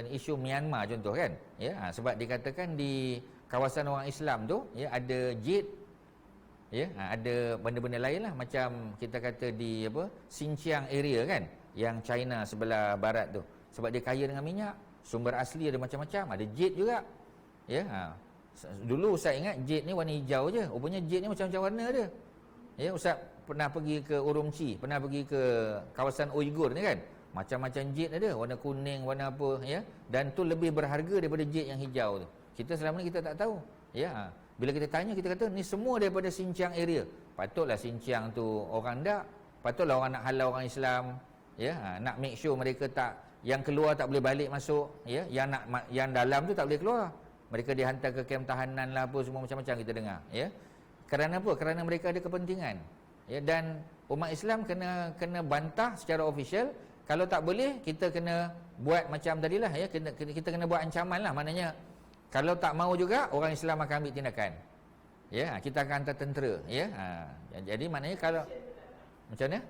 isu Myanmar contoh kan, ya, sebab dikatakan di kawasan orang Islam tu, ya, ada jid, ya, ada benda-benda lain lah, macam kita kata di Xinjiang area kan, yang China sebelah barat tu, sebab dia kaya dengan minyak, sumber asli ada macam-macam, ada jid juga, ya. Dulu Ustaz ingat jid ni warna hijau je, rupanya jid ni macam-macam warna dia, ya. Ustaz pernah pergi ke Urumqi, pernah pergi ke kawasan Uyghur ni kan, macam-macam jid ada, warna kuning, warna apa, ya, dan tu lebih berharga daripada jid yang hijau tu. Kita selama ni kita tak tahu, ya. Bila kita tanya, kita kata ni semua daripada Xinjiang area. Patutlah Xinjiang tu orang tak, patutlah orang nak halau orang Islam, ya, nak make sure mereka tak, yang keluar tak boleh balik masuk, ya, yang dalam tu tak boleh keluar. Mereka dihantar ke kem tahanan lah, apa semua macam-macam kita dengar, ya. Kerana apa? Kerana mereka ada kepentingan, ya, dan umat Islam kena bantah secara official. Kalau tak boleh, kita kena buat macam tadilah, ya, kita kena buat ancaman lah, maknanya kalau tak mau juga, orang Islam akan ambil tindakan, ya, kita akan hantar tentera, ya. Jadi maknanya kalau macam mana,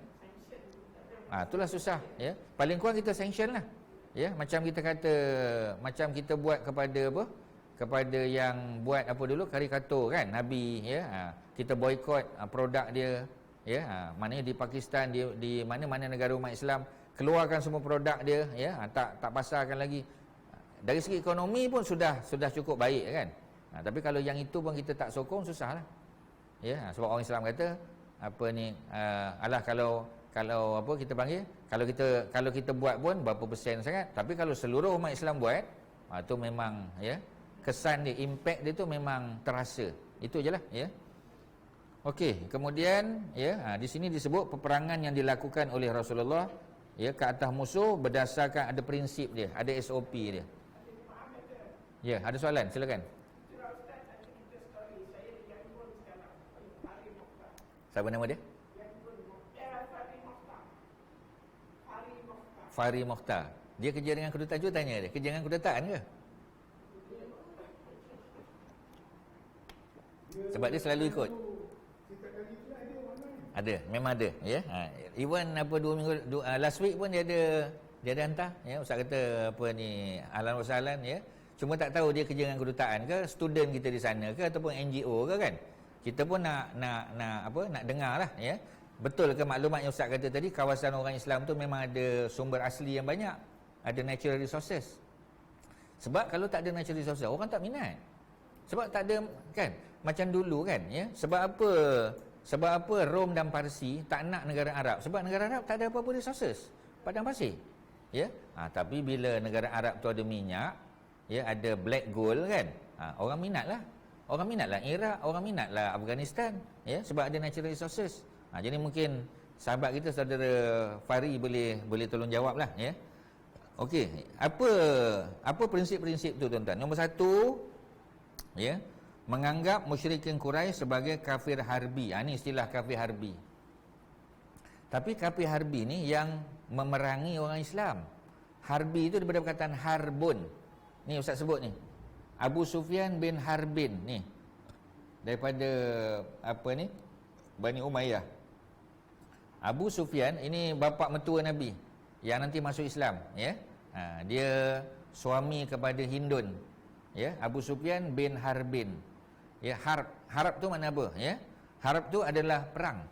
itulah susah, ya. Paling kurang kita sanction lah, ya, macam kita kata, macam kita buat kepada yang buat apa dulu, karikatur kan Nabi, ya, kita boykot produk dia, ya. Maknanya di Pakistan, di mana-mana negara umat Islam, keluarkan semua produk dia, ya, tak pasarkan lagi. Dari segi ekonomi pun sudah cukup baik kan. Tapi kalau yang itu pun kita tak sokong, susahlah, ya. Sebab orang Islam kata alah, kalau apa kita panggil, kalau kita buat pun berapa persen sangat, tapi kalau seluruh umat Islam buat, tu memang, ya, kesan dia, impact dia tu memang terasa. Itu je lah, ya. Okey, kemudian, ya, di sini disebut peperangan yang dilakukan oleh Rasulullah, ya, ke atas musuh berdasarkan ada prinsip dia, ada SOP dia. Ya, ada soalan, silakan. Siapa nama dia? Fahri Mokhtar. Dia kerja dengan kedutaan, cuba tanya dia, kerja dengan kedutaan ke? Sebab dia selalu ikut. Ada, memang ada, ya. Even 2 minggu last week pun dia ada hantar, ya. Ustaz kata ahlan wa sahlan, ya. Cuma tak tahu dia kerja dengan kedutaan ke, student kita di sana ke, ataupun NGO ke kan. Kita pun nak dengar lah, ya. Betul ke maklumat yang Ustaz kata tadi, kawasan orang Islam tu memang ada sumber asli yang banyak, ada natural resources. Sebab kalau tak ada natural resources, orang tak minat. Sebab tak ada kan, macam dulu kan, ya. Sebab apa Rom dan Parsi tak nak negara Arab? Sebab negara Arab tak ada apa-apa resources, padang pasir, ya. Tapi bila negara Arab tu ada minyak, ya, ada black gold kan, orang minat lah, Orang minatlah Iraq, orang minatlah Afghanistan, ya, sebab ada natural resources. Jadi mungkin sahabat kita saudara Fari boleh tolong jawablah, ya. Okey, apa prinsip-prinsip tu tuan-tuan? Nombor satu, ya, menganggap musyrikin Quraisy sebagai kafir harbi. Ini istilah kafir harbi. Tapi kafir harbi ni yang memerangi orang Islam. Harbi itu daripada perkataan harbun. Ni ustaz sebut ni. Abu Sufyan bin Harbin ni. Daripada apa ni? Bani Umayyah. Abu Sufyan ini bapa mertua Nabi yang nanti masuk Islam, ya. Dia suami kepada Hindun, ya, Abu Sufyan bin Harbin. Ya, harb tu mana apa, ya? Harb tu adalah perang.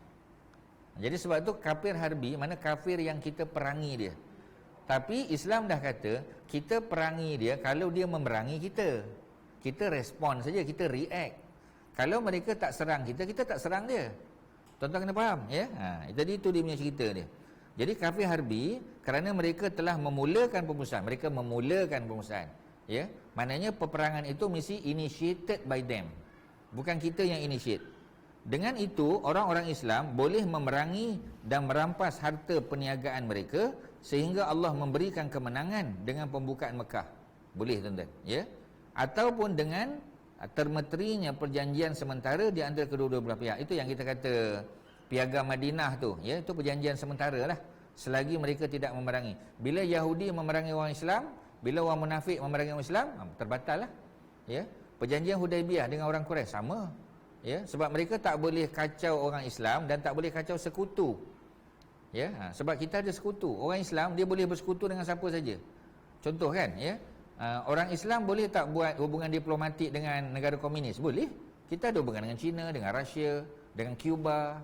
Jadi sebab tu kafir harbi mana kafir yang kita perangi dia. Tapi Islam dah kata kita perangi dia kalau dia memerangi kita. Kita respon saja, kita react. Kalau mereka tak serang kita, kita tak serang dia. Tuan-tuan kena faham, ya. Jadi itu dia punya cerita dia. Jadi kafir harbi kerana mereka telah memulakan pemusuhan. Mereka memulakan pemusuhan, ya. Maknanya peperangan itu mesti initiated by them. Bukan kita yang initiate. Dengan itu orang-orang Islam boleh memerangi dan merampas harta perniagaan mereka sehingga Allah memberikan kemenangan dengan pembukaan Mekah. Boleh tuan-tuan, ya. Ataupun dengan termeterinya perjanjian sementara di antara kedua-dua belah pihak. Itu yang kita kata Piagam Madinah tu, ya, itu perjanjian sementara lah. Selagi mereka tidak memerangi. Bila Yahudi memerangi orang Islam, bila orang munafik memerangi orang Islam, terbatal lah, ya. Perjanjian Hudaibiyah dengan orang Quraisy sama, ya, sebab mereka tak boleh kacau orang Islam dan tak boleh kacau sekutu, ya. Sebab kita ada sekutu. Orang Islam dia boleh bersekutu dengan siapa saja. Contoh kan, ya, orang Islam boleh tak buat hubungan diplomatik dengan negara komunis? Boleh. Kita ada hubungan dengan China, dengan Rusia, dengan Cuba,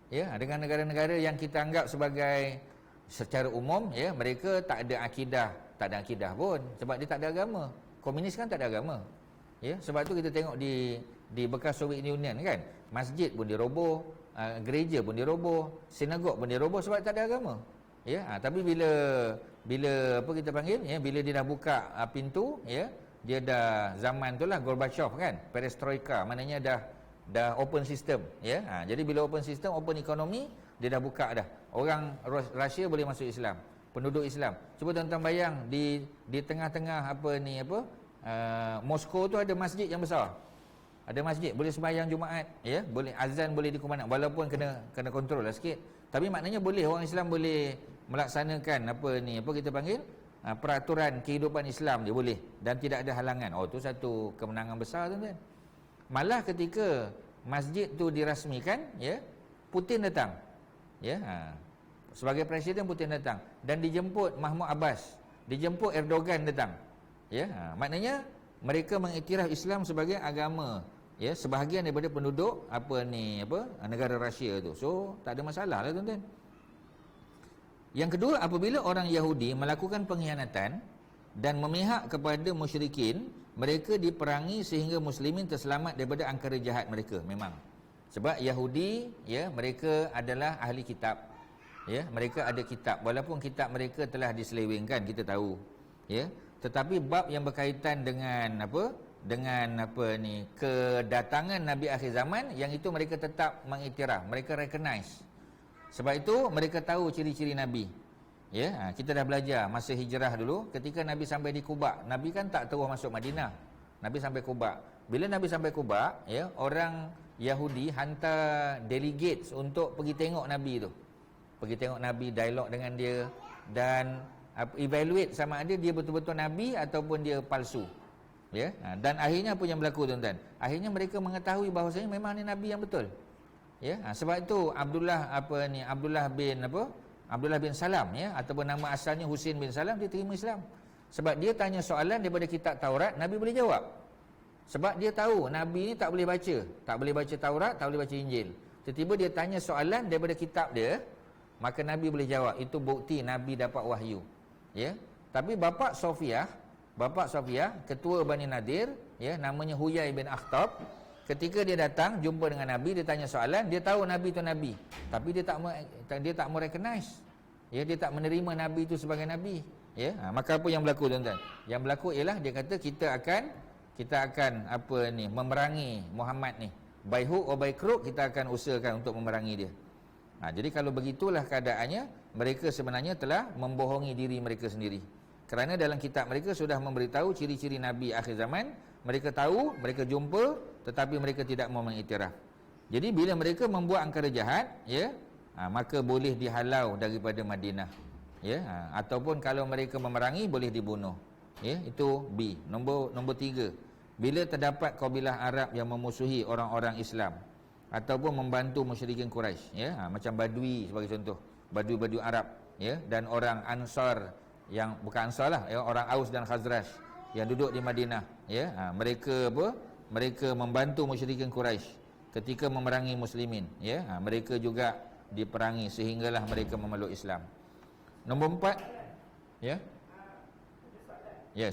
ya, dengan negara-negara yang kita anggap sebagai secara umum, ya, mereka tak ada akidah pun sebab dia tak ada agama. Komunis kan tak ada agama, ya. Sebab tu kita tengok di bekas Soviet Union kan, masjid pun diroboh, gereja pun diroboh, sinagog pun diroboh sebab tak ada agama, ya. Tapi bila apa kita panggil, ya, bila dia dah buka pintu, ya, dia dah zaman tu lah Gorbachev kan, perestroika, maknanya dah open system, ya. Jadi bila open system, open ekonomi, dia dah buka dah. Orang Rusia boleh masuk Islam, penduduk Islam. Cuba tuan-tuan bayang di tengah-tengah Moskow tu ada masjid yang besar. Ada masjid, boleh sembahyang Jumaat, ya, boleh azan, boleh dikumandang, walaupun kena kontrol lah sikit. Tapi maknanya boleh, orang Islam boleh melaksanakan apa kita panggil peraturan kehidupan Islam dia boleh dan tidak ada halangan. Tu satu kemenangan besar tuan-tuan. Malah ketika masjid tu dirasmikan, ya, Putin datang, ya, sebagai presiden Putin datang dan dijemput Mahmud Abbas, dijemput Erdogan datang, ya. Maknanya mereka mengiktiraf Islam sebagai agama, ya, sebahagian daripada penduduk negara Rusia tu. So tak ada masalah lah tuan-tuan. Yang kedua, apabila orang Yahudi melakukan pengkhianatan dan memihak kepada musyrikin, mereka diperangi sehingga muslimin terselamat daripada angkara jahat mereka. Memang sebab Yahudi, ya, mereka adalah ahli kitab, ya, mereka ada kitab, walaupun kitab mereka telah diselewengkan, kita tahu, ya. Tetapi bab yang berkaitan dengan kedatangan Nabi akhir zaman, yang itu mereka tetap mengiktiraf, mereka recognize. Sebab itu mereka tahu ciri-ciri Nabi, ya. Kita dah belajar masa hijrah dulu, ketika Nabi sampai di Quba, Nabi kan tak terus masuk Madinah, Nabi sampai Quba. Bila Nabi sampai Quba, ya, orang Yahudi hantar delegates untuk pergi tengok Nabi tu, pergi tengok Nabi, dialog dengan dia dan evaluate sama ada dia betul-betul Nabi ataupun dia palsu, ya. Dan akhirnya apa yang berlaku tuan-tuan? Akhirnya mereka mengetahui bahawasanya memang ni Nabi yang betul, ya. Sebab itu Abdullah bin Salam, ya, ataupun nama asalnya Husain bin Salam, dia terima Islam sebab dia tanya soalan daripada kitab Taurat, Nabi boleh jawab. Sebab dia tahu Nabi ni tak boleh baca Taurat, tak boleh baca Injil. Tiba-tiba dia tanya soalan daripada kitab dia, maka Nabi boleh jawab. Itu bukti Nabi dapat wahyu, ya. Tapi bapa Sofiyah, ketua Bani Nadir, ya, namanya Huyai bin Akhtab, ketika dia datang jumpa dengan Nabi, dia tanya soalan, dia tahu Nabi itu Nabi, tapi dia tak mau recognize, ya, dia tak menerima Nabi itu sebagai Nabi, ya. Maka apa yang berlaku tuan-tuan? Yang berlaku ialah dia kata kita akan kita akan memerangi Muhammad ni. By hook or by crook kita akan usahakan untuk memerangi dia. Jadi kalau begitulah keadaannya, mereka sebenarnya telah membohongi diri mereka sendiri. Kerana dalam kitab mereka sudah memberitahu ciri-ciri Nabi akhir zaman. Mereka tahu, mereka jumpa, tetapi mereka tidak mau mengiktiraf. Jadi bila mereka membuat angkara jahat, maka boleh dihalau daripada Madinah, ataupun kalau mereka memerangi boleh dibunuh. Itu B. Nombor 3. Bila terdapat kabilah Arab yang memusuhi orang-orang Islam ataupun membantu musyrikin Quraisy, macam Badui sebagai contoh, Badui Arab, dan orang Ansar yang bukan Ansar lah, orang Aus dan Khazraj yang duduk di Madinah, mereka membantu musyrikin Quraisy ketika memerangi muslimin, mereka juga diperangi sehinggalah mereka memeluk Islam. Nombor 4,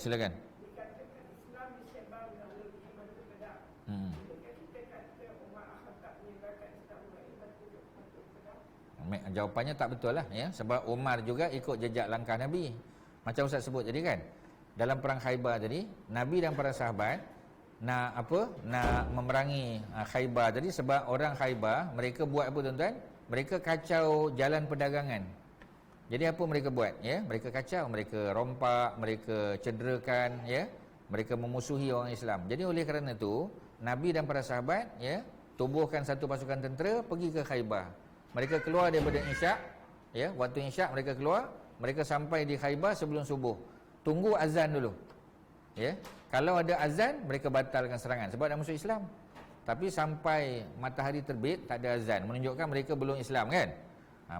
silakan. Dikatakan Islam disebar melalui iman terdedah. Kita kata Umar tak menyebarkan Islam melalui iman terdedah. Jawapannya tak betul lah, sebab Umar juga ikut jejak langkah Nabi. Macam Ustaz sebut tadi kan, dalam perang Khaybar tadi, Nabi dan para sahabat nak memerangi Khaybar tadi, sebab orang Khaybar mereka buat apa tuan-tuan? Mereka kacau jalan perdagangan. Jadi apa mereka buat? Mereka kacau, mereka rompak, mereka cederakan, mereka memusuhi orang Islam. Jadi oleh kerana itu, Nabi dan para sahabat tubuhkan satu pasukan tentera pergi ke Khaybar. Mereka keluar daripada Isyak, waktu Isyak mereka keluar, mereka sampai di Khaybar sebelum subuh. Tunggu azan dulu. Kalau ada azan, mereka batalkan serangan sebab dah masuk Islam. Tapi sampai matahari terbit tak ada azan, menunjukkan mereka belum Islam kan?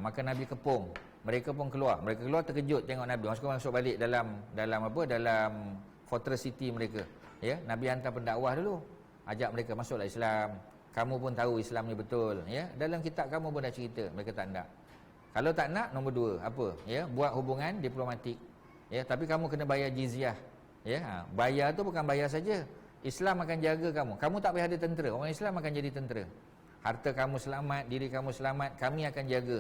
Maka Nabi kepung. Mereka pun keluar. Mereka keluar terkejut tengok Nabi. Masuk balik dalam fortress city mereka. Nabi hantar pendakwah dulu. Ajak mereka masuklah Islam. Kamu pun tahu Islam ni betul. Dalam kitab kamu pun dah cerita. Mereka tak nak. Kalau tak nak, nombor 2 apa? Buat hubungan diplomatik. Tapi kamu kena bayar jizyah. Bayar tu bukan bayar saja. Islam akan jaga kamu. Kamu tak payah ada tentera. Orang Islam akan jadi tentera. Harta kamu selamat, diri kamu selamat, kami akan jaga.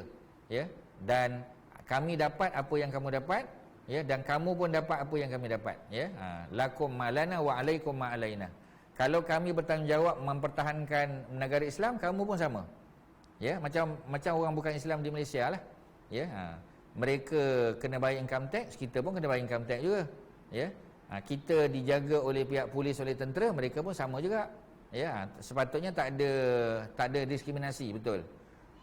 Dan kami dapat apa yang kamu dapat, dan kamu pun dapat apa yang kami dapat. Lakum malana wa alaikum ma alaina. Kalau kami bertanggungjawab mempertahankan negara Islam, kamu pun sama. Macam orang bukan Islam di Malaysia lah. Mereka kena bayar income tax, kita pun kena bayar income tax juga. Kita dijaga oleh pihak polis, oleh tentera, mereka pun sama juga. Sepatutnya tak ada diskriminasi, betul.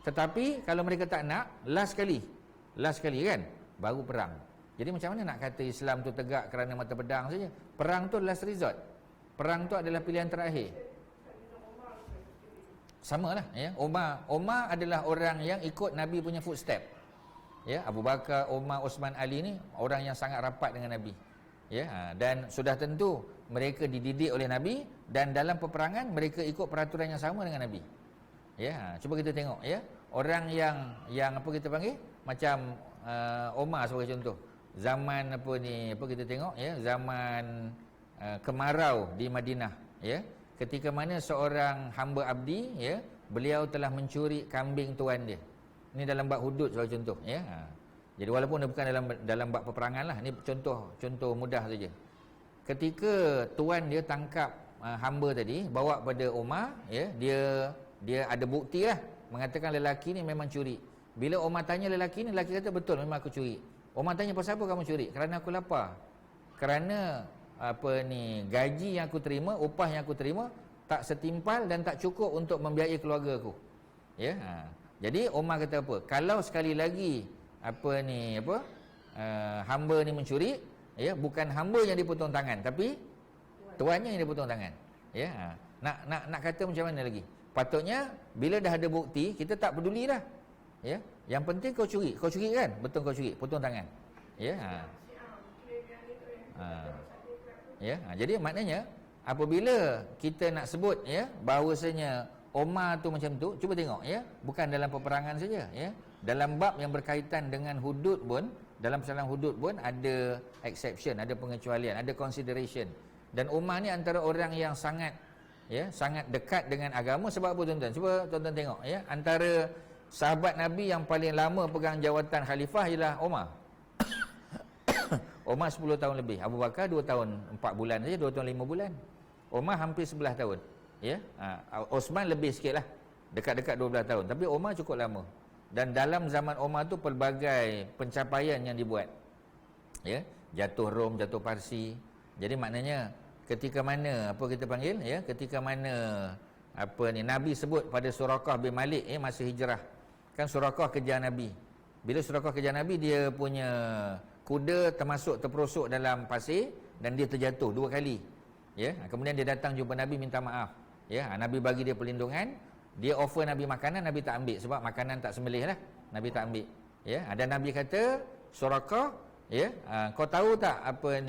Tetapi kalau mereka tak nak, last sekali kan, baru perang. Jadi macam mana nak kata Islam tu tegak kerana mata pedang saja? Perang tu last resort. Perang tu adalah pilihan terakhir. Samalah, Umar adalah orang yang ikut Nabi punya footstep. Abu Bakar, Umar, Osman, Ali ni orang yang sangat rapat dengan Nabi. Dan sudah tentu mereka dididik oleh Nabi, dan dalam peperangan mereka ikut peraturan yang sama dengan Nabi. Cuba kita tengok, orang yang apa kita panggil, macam Umar sebagai contoh. Zaman kita tengok, zaman kemarau di Madinah, ketika mana seorang hamba abdi, beliau telah mencuri kambing tuan dia. Ini dalam bab hudud sebagai contoh, Jadi walaupun dia bukan dalam bab peperangan lah, ini contoh mudah saja. Ketika tuan dia tangkap hamba tadi, bawa pada Umar, dia ada bukti lah, mengatakan lelaki ni memang curi. Bila Umar tanya lelaki ni, lelaki kata betul, memang aku curi. Umar tanya, pasal apa kamu curi? Kerana aku lapar. Kerana gaji yang aku terima, upah yang aku terima tak setimpal dan tak cukup untuk membiayai keluarga aku. Jadi Umar kata apa? Kalau sekali lagi hamba ni mencuri, bukan hamba yang dipotong tangan, tapi tuannya yang dipotong tangan. Nak kata macam mana lagi? Patutnya bila dah ada bukti, kita tak pedulilah. Yang penting kau curi kan? Betul kau curi, potong tangan. Jadi maknanya apabila kita nak sebut bahawasanya Umar tu macam tu, cuba tengok bukan dalam peperangan saja, dalam bab yang berkaitan dengan hudud pun, dalam persoalan hudud pun ada exception, ada pengecualian, ada consideration. Dan Umar ni antara orang yang sangat dekat dengan agama. Sebab apa tuan-tuan? Cuba tuan-tuan tengok, antara sahabat Nabi yang paling lama pegang jawatan khalifah ialah Umar. Umar 10 tahun lebih, Abu Bakar 2 tahun 4 bulan saja, 2 tahun 5 bulan. Umar hampir 11 tahun. Ya. Osman lebih sikit lah. Dekat-dekat 12 tahun. Tapi Umar cukup lama. Dan dalam zaman Umar tu pelbagai pencapaian yang dibuat. Ya. Jatuh Rom, jatuh Parsi. Jadi maknanya ketika mana apa kita panggil ya, ketika mana Nabi sebut pada Surakah bin Malik masa hijrah. Kan Surakah kejar Nabi. Bila Surakah kejar Nabi, dia punya kuda terperosok dalam pasir dan dia terjatuh 2 kali. Ya, kemudian dia datang jumpa Nabi minta maaf. Ya, Nabi bagi dia perlindungan, dia offer Nabi makanan, Nabi tak ambil sebab makanan tak sembelih lah. Nabi tak ambil. Ya, ada Nabi kata, Surakah, ya, kau tahu tak apa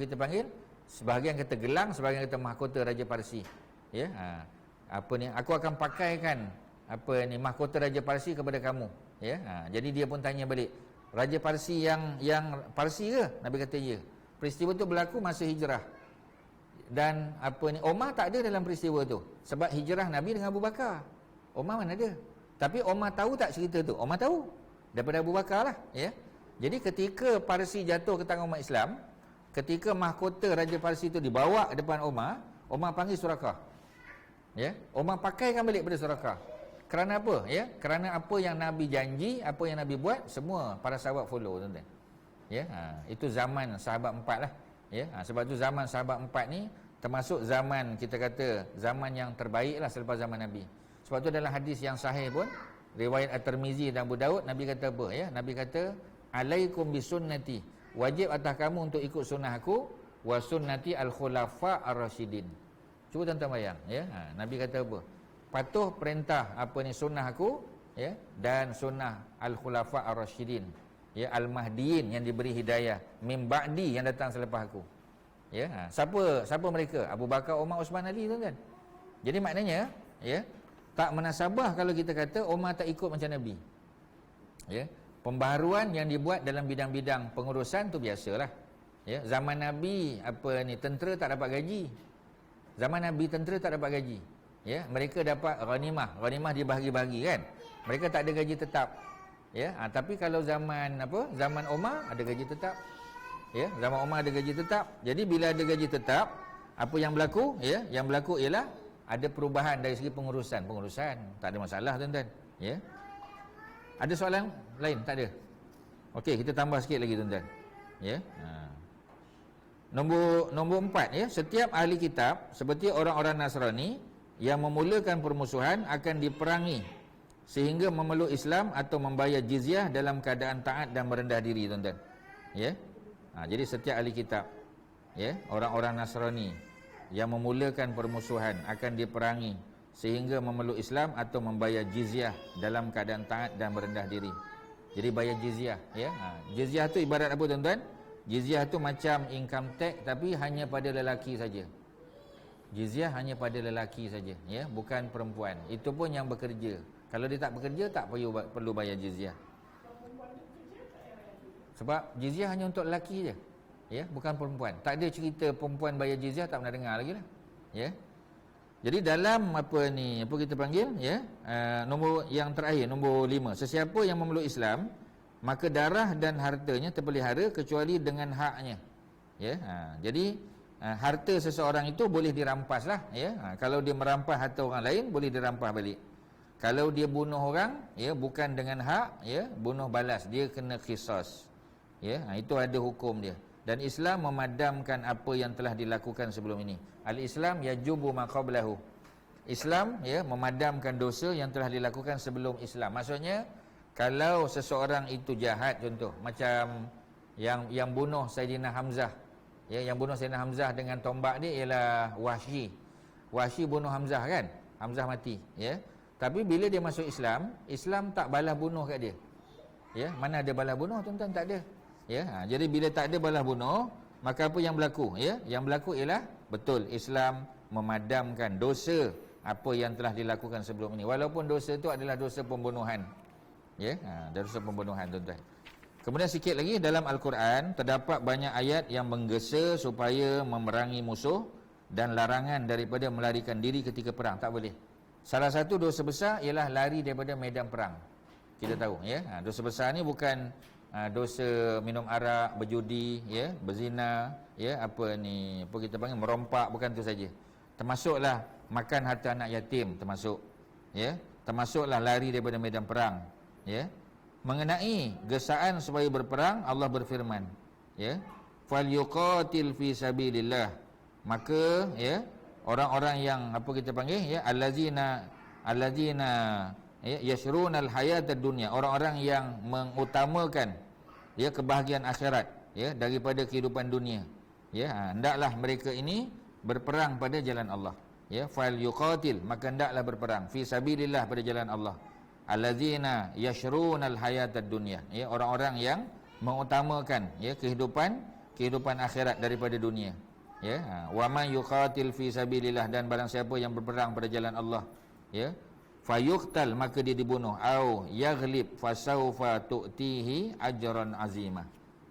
kita panggil? Sebahagian kata gelang, sebahagian kata mahkota Raja Parsi. Ya, aku akan pakaikan mahkota Raja Parsi kepada kamu. Ya, jadi dia pun tanya balik, Raja Parsi yang Parsi ke? Nabi kata ya. Peristiwa tu berlaku masa hijrah. Dan Omar tak ada dalam peristiwa tu. Sebab hijrah Nabi dengan Abu Bakar. Omar mana ada? Tapi Omar tahu tak cerita tu? Omar tahu. Daripada Abu Bakar lah. Ya. Jadi ketika Parsi jatuh ke tangan umat Islam, ketika mahkota Raja Parsi tu dibawa ke depan Omar, Omar panggil Surakah. Ya. Omar pakaikan balik pada Surakah. Kerana apa? Ya. Kerana apa yang Nabi janji, apa yang Nabi buat, semua para sahabat follow, tuan-tuan. Ya. Itu zaman sahabat 4 lah. Ya, sebab tu zaman sahabat 4 ni termasuk zaman, kita kata zaman yang terbaik lah selepas zaman Nabi. Sebab tu dalam hadis yang sahih pun, riwayat At-Tirmizi dan Abu Daud, Nabi kata apa? Ya, Nabi kata, alaikum bisunnati, wajib atas kamu untuk ikut sunnah aku, wa sunnati al-khulafa ar-rasyidin. Cuba tuan-tuan bayang, ya. Nabi kata apa? Patuh perintah sunnah aku, ya, dan sunnah al-khulafa ar-rasyidin. Ya, al-mahdiin yang diberi hidayah, min ba'di yang datang selepas aku. Ya, siapa mereka? Abu Bakar, Umar, Osman, Ali, tuan-tuan. Jadi maknanya, ya, tak menasabah kalau kita kata Umar tak ikut macam Nabi. Ya, pembaharuan yang dibuat dalam bidang-bidang pengurusan tu biasalah. Ya, zaman Nabi tentera tak dapat gaji. Zaman Nabi tentera tak dapat gaji. Ya, mereka dapat ghanimah dibahagi-bahagi kan. Mereka tak ada gaji tetap. Ya, tapi kalau zaman Umar ada gaji tetap. Ya, zaman Umar ada gaji tetap. Jadi bila ada gaji tetap, apa yang berlaku? Ya, yang berlaku ialah ada perubahan dari segi pengurusan. Tak ada masalah, tuan-tuan. Ya. Ada soalan lain? Tak ada. Okey, kita tambah sikit lagi, tuan-tuan. Ya. Nombor 4, ya, setiap ahli kitab seperti orang-orang Nasrani yang memulakan permusuhan akan diperangi sehingga memeluk Islam atau membayar jizyah dalam keadaan taat dan merendah diri, tuan-tuan. Ya. Jadi setiap ahli kitab, ya, orang-orang Nasrani yang memulakan permusuhan akan diperangi sehingga memeluk Islam atau membayar jizyah dalam keadaan taat dan merendah diri. Jadi bayar jizyah, ya. Jizyah tu ibarat apa, tuan-tuan? Jizyah tu macam income tax tapi hanya pada lelaki saja. Jizyah hanya pada lelaki saja, ya, bukan perempuan. Itu pun yang bekerja. Kalau dia tak bekerja, tak perlu bayar jizyah. Sebab jizyah hanya untuk lelaki je, ya, bukan perempuan. Tak ada cerita perempuan bayar jizyah, tak pernah dengar lagi lah. Ya. Jadi dalam apa kita panggil, ya, nombor yang terakhir, nombor 5, sesiapa yang memeluk Islam, maka darah dan hartanya terpelihara kecuali dengan haknya. Ya. Jadi harta seseorang itu boleh dirampas lah, ya. Kalau dia merampas harta orang lain, boleh dirampas balik. Kalau dia bunuh orang, ya, bukan dengan hak, ya, bunuh balas, dia kena qisas. Ya, itu ada hukum dia. Dan Islam memadamkan apa yang telah dilakukan sebelum ini. Al-Islam yajubu ma qablahu. Islam, ya, memadamkan dosa yang telah dilakukan sebelum Islam. Maksudnya, kalau seseorang itu jahat, contoh macam yang bunuh Saidina Hamzah, ya, yang bunuh Saidina Hamzah dengan tombak dia ialah Wahsy. Wahsy bunuh Hamzah kan? Hamzah mati, ya. Tapi bila dia masuk Islam, Islam tak balas bunuh kat dia. Ya, mana ada balas bunuh, tuan-tuan? Tak ada. Ya, jadi bila tak ada balas bunuh, maka apa yang berlaku? Ya, yang berlaku ialah betul Islam memadamkan dosa apa yang telah dilakukan sebelum ini. Walaupun dosa itu adalah dosa pembunuhan. Ya, dosa pembunuhan, tuan-tuan. Kemudian sikit lagi, dalam Al-Quran terdapat banyak ayat yang menggesa supaya memerangi musuh dan larangan daripada melarikan diri ketika perang. Tak boleh. Salah satu dosa besar ialah lari daripada medan perang. Kita tahu, ya. Dosa besar ni bukan dosa minum arak, berjudi, ya, berzina. ya, apa kita panggil, merompak, bukan tu saja. Termasuklah makan harta anak yatim, termasuk, ya. Termasuklah lari daripada medan perang, ya. Mengenai gesaan supaya berperang, Allah berfirman, ya, falyuqatil fi sabilillah, maka, ya, orang-orang yang apa kita panggil, ya, allazina ya, yashrunal hayatad dunya, orang-orang yang mengutamakan, ya, kebahagiaan akhirat, ya, daripada kehidupan dunia, ya, hendaklah mereka ini berperang pada jalan Allah, ya, fal yuqatil, maka hendaklah berperang fi sabilillah, pada jalan Allah, allazina yashrunal hayatad dunya, ya, orang-orang yang mengutamakan, ya, kehidupan akhirat daripada dunia, ya. Wa man yuqatil fi sabilillah, dan barang siapa yang berperang pada jalan Allah, ya, fayuqtal, maka dia dibunuh, au yaghlib fasaufa tu'tihi ajran azimah.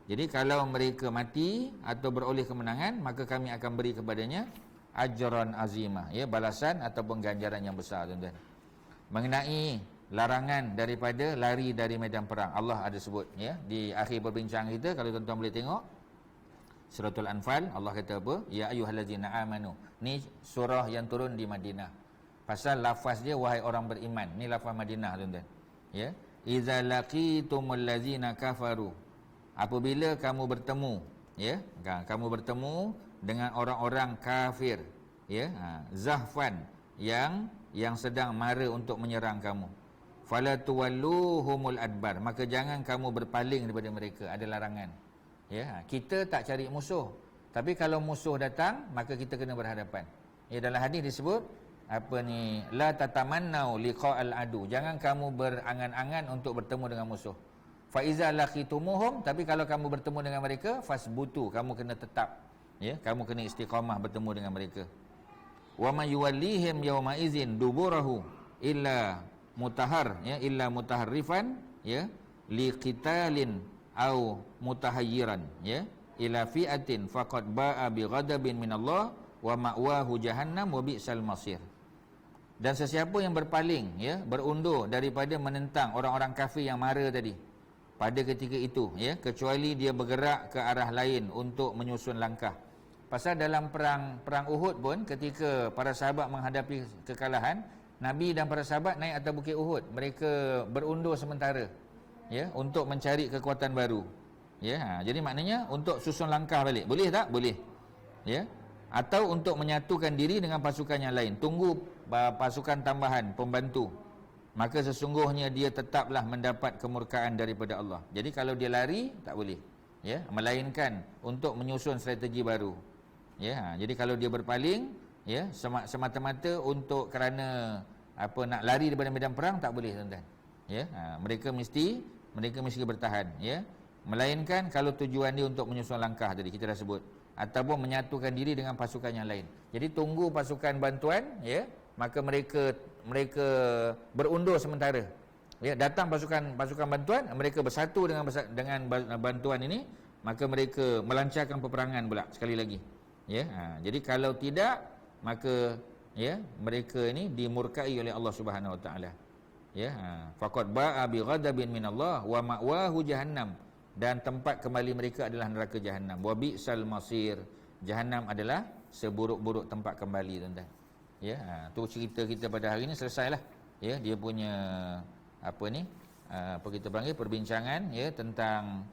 Jadi kalau mereka mati atau beroleh kemenangan, maka kami akan beri kepadanya ajran azimah, ya, balasan ataupun ganjaran yang besar, tuan-tuan. Mengenai larangan daripada lari dari medan perang, Allah ada sebut, ya, di akhir perbincangan kita. Kalau tuan-tuan boleh tengok Suratul Anfal, Allah kata apa? Ya ayyuhallazina amanu. Ni surah yang turun di Madinah. Pasal lafaz dia wahai orang beriman. Ni lafaz Madinah, tuan-tuan. Ya. Idza laqitumul ladzina kafaru. Apabila kamu bertemu, ya, kamu bertemu dengan orang-orang kafir, ya, zahfan, yang sedang mara untuk menyerang kamu. Fala tuwalluhumul adbar, maka jangan kamu berpaling daripada mereka. Ada larangan. Ya, kita tak cari musuh. Tapi kalau musuh datang, maka kita kena berhadapan. Ya, dalam hadis disebut apa ni, la tatamannau liqa'al adu, jangan kamu berangan-angan untuk bertemu dengan musuh. Fa iza laqitumuhum, tapi kalau kamu bertemu dengan mereka, fasbutu, kamu kena tetap, ya, kamu kena istiqamah bertemu dengan mereka. Wa may yuwallihim yawma idzin duburahu illa mutahhar, ya, illa mutaharrifan, ya, liqitalin au mutahayyiran, ya, ila fi'atin faqad ba'a bi ghadabin minallah wa ma'wahu jahannam wa bi'sal masir. Dan sesiapa yang berpaling, ya, berundur daripada menentang orang-orang kafir yang mara tadi pada ketika itu, ya, kecuali dia bergerak ke arah lain untuk menyusun langkah. Pasal dalam perang Uhud pun, ketika para sahabat menghadapi kekalahan, Nabi dan para sahabat naik atas bukit Uhud. Mereka berundur sementara, ya, untuk mencari kekuatan baru, ya. Jadi maknanya untuk susun langkah balik. Boleh tak? Boleh, ya. Atau untuk menyatukan diri dengan pasukan yang lain, tunggu pasukan tambahan pembantu, maka sesungguhnya dia tetaplah mendapat kemurkaan daripada Allah. Jadi kalau dia lari, tak boleh, ya, melainkan untuk menyusun strategi baru, ya. Jadi kalau dia berpaling, ya, semata-mata untuk kerana apa, nak lari daripada medan perang, tak boleh, tuan-tuan, ya. Mereka mesti bertahan, ya. Melainkan kalau tujuan dia untuk menyusun langkah tadi kita dah sebut, ataupun menyatukan diri dengan pasukan yang lain. Jadi tunggu pasukan bantuan, ya, maka mereka berundur sementara. Ya, datang pasukan bantuan, mereka bersatu dengan bantuan ini, maka mereka melancarkan peperangan pula sekali lagi. Ya, jadi kalau tidak, maka, ya, mereka ini dimurkai oleh Allah Subhanahu Wa Taala. Ya, faqad ba'a bi ghadabin minallah wa ma'wahu jahannam, dan tempat kembali mereka adalah neraka Jahannam. Wa bi'sal masir, Jahannam adalah seburuk-buruk tempat kembali, tuan-tuan. Ya, tu cerita kita pada hari ini selesailah. Ya, dia punya apa ni? Apa kita panggil, perbincangan, ya, tentang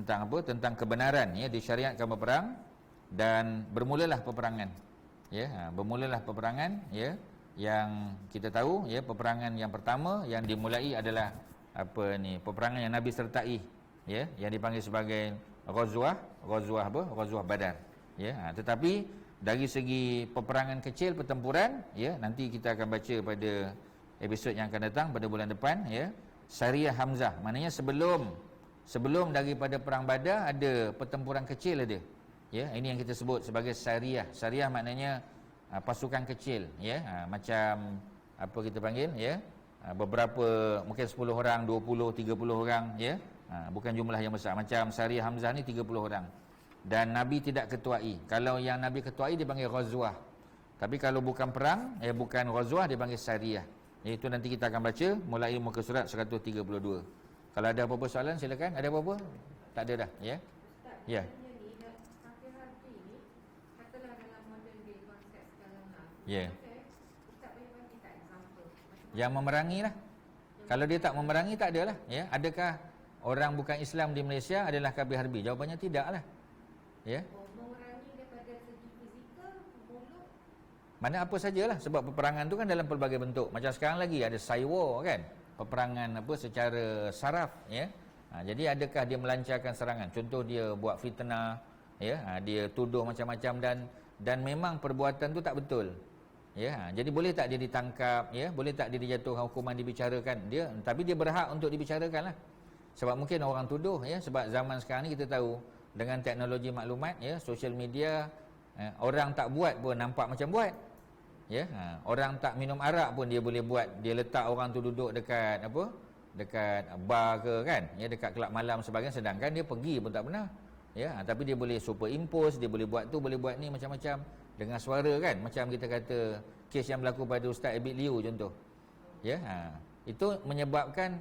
apa? Tentang kebenaran, ya, disyariatkan berperang, dan bermulalah peperangan. Ya, bermulalah peperangan, ya, yang kita tahu, ya, peperangan yang pertama yang dimulai adalah apa ni? Peperangan yang Nabi sertai, ya, yang dipanggil sebagai Ghazwah Badar, ya. Tetapi dari segi peperangan kecil, pertempuran, ya, nanti kita akan baca pada episod yang akan datang pada bulan depan, ya. Sariyah Hamzah, maknanya sebelum daripada perang Badar ada pertempuran kecil ada. Ya, ini yang kita sebut sebagai sariyah. Sariyah maknanya pasukan kecil, ya. Macam apa kita panggil, ya, beberapa, mungkin 10 orang, 20, 30 orang, ya. Bukan jumlah yang besar. Macam Sariyah Hamzah ni 30 orang. Dan Nabi tidak ketuai. Kalau yang Nabi ketuai dipanggil Ghazwah. Tapi kalau bukan perang, bukan Ghazwah, dipanggil Sariyah. Itu nanti kita akan baca mulai muka surat 132. Kalau ada apa-apa soalan silakan. Ada apa-apa? Tak ada dah, ya. Ya. Ya. Ustaz boleh bagi tak example? Yang memerangi lah. Kalau dia tak memerangi, tak ada lah. Ya. Adakah orang bukan Islam di Malaysia adalah kafir harbi? Jawapannya tidak lah. Ya. Memerangi daripada segi fizikal, mulut. Mana apa sajalah. Sebab peperangan tu kan dalam pelbagai bentuk. Macam sekarang lagi ada cyber war kan. Peperangan apa secara saraf. Ya. Jadi adakah dia melancarkan serangan? Contoh dia buat fitnah. Ya. Dia tuduh macam-macam dan memang perbuatan tu tak betul. Ya, jadi boleh tak dia ditangkap, ya, boleh tak dia dijatuhkan hukuman, dibicarakan dia, tapi dia berhak untuk dibicarakan lah. Sebab mungkin orang tuduh, ya, sebab zaman sekarang ni kita tahu dengan teknologi maklumat, ya, social media, orang tak buat pun nampak macam buat. Ya, orang tak minum arak pun dia boleh buat, dia letak orang tu duduk dekat apa? Dekat bar ke kan, ya, dekat kelab malam sebagainya, sedangkan dia pergi pun tak pernah. Ya, tapi dia boleh superimpose, dia boleh buat tu, boleh buat ni macam-macam dengan suara kan, macam kita kata kes yang berlaku pada Ustaz Abid Liu contoh. Ya, itu menyebabkan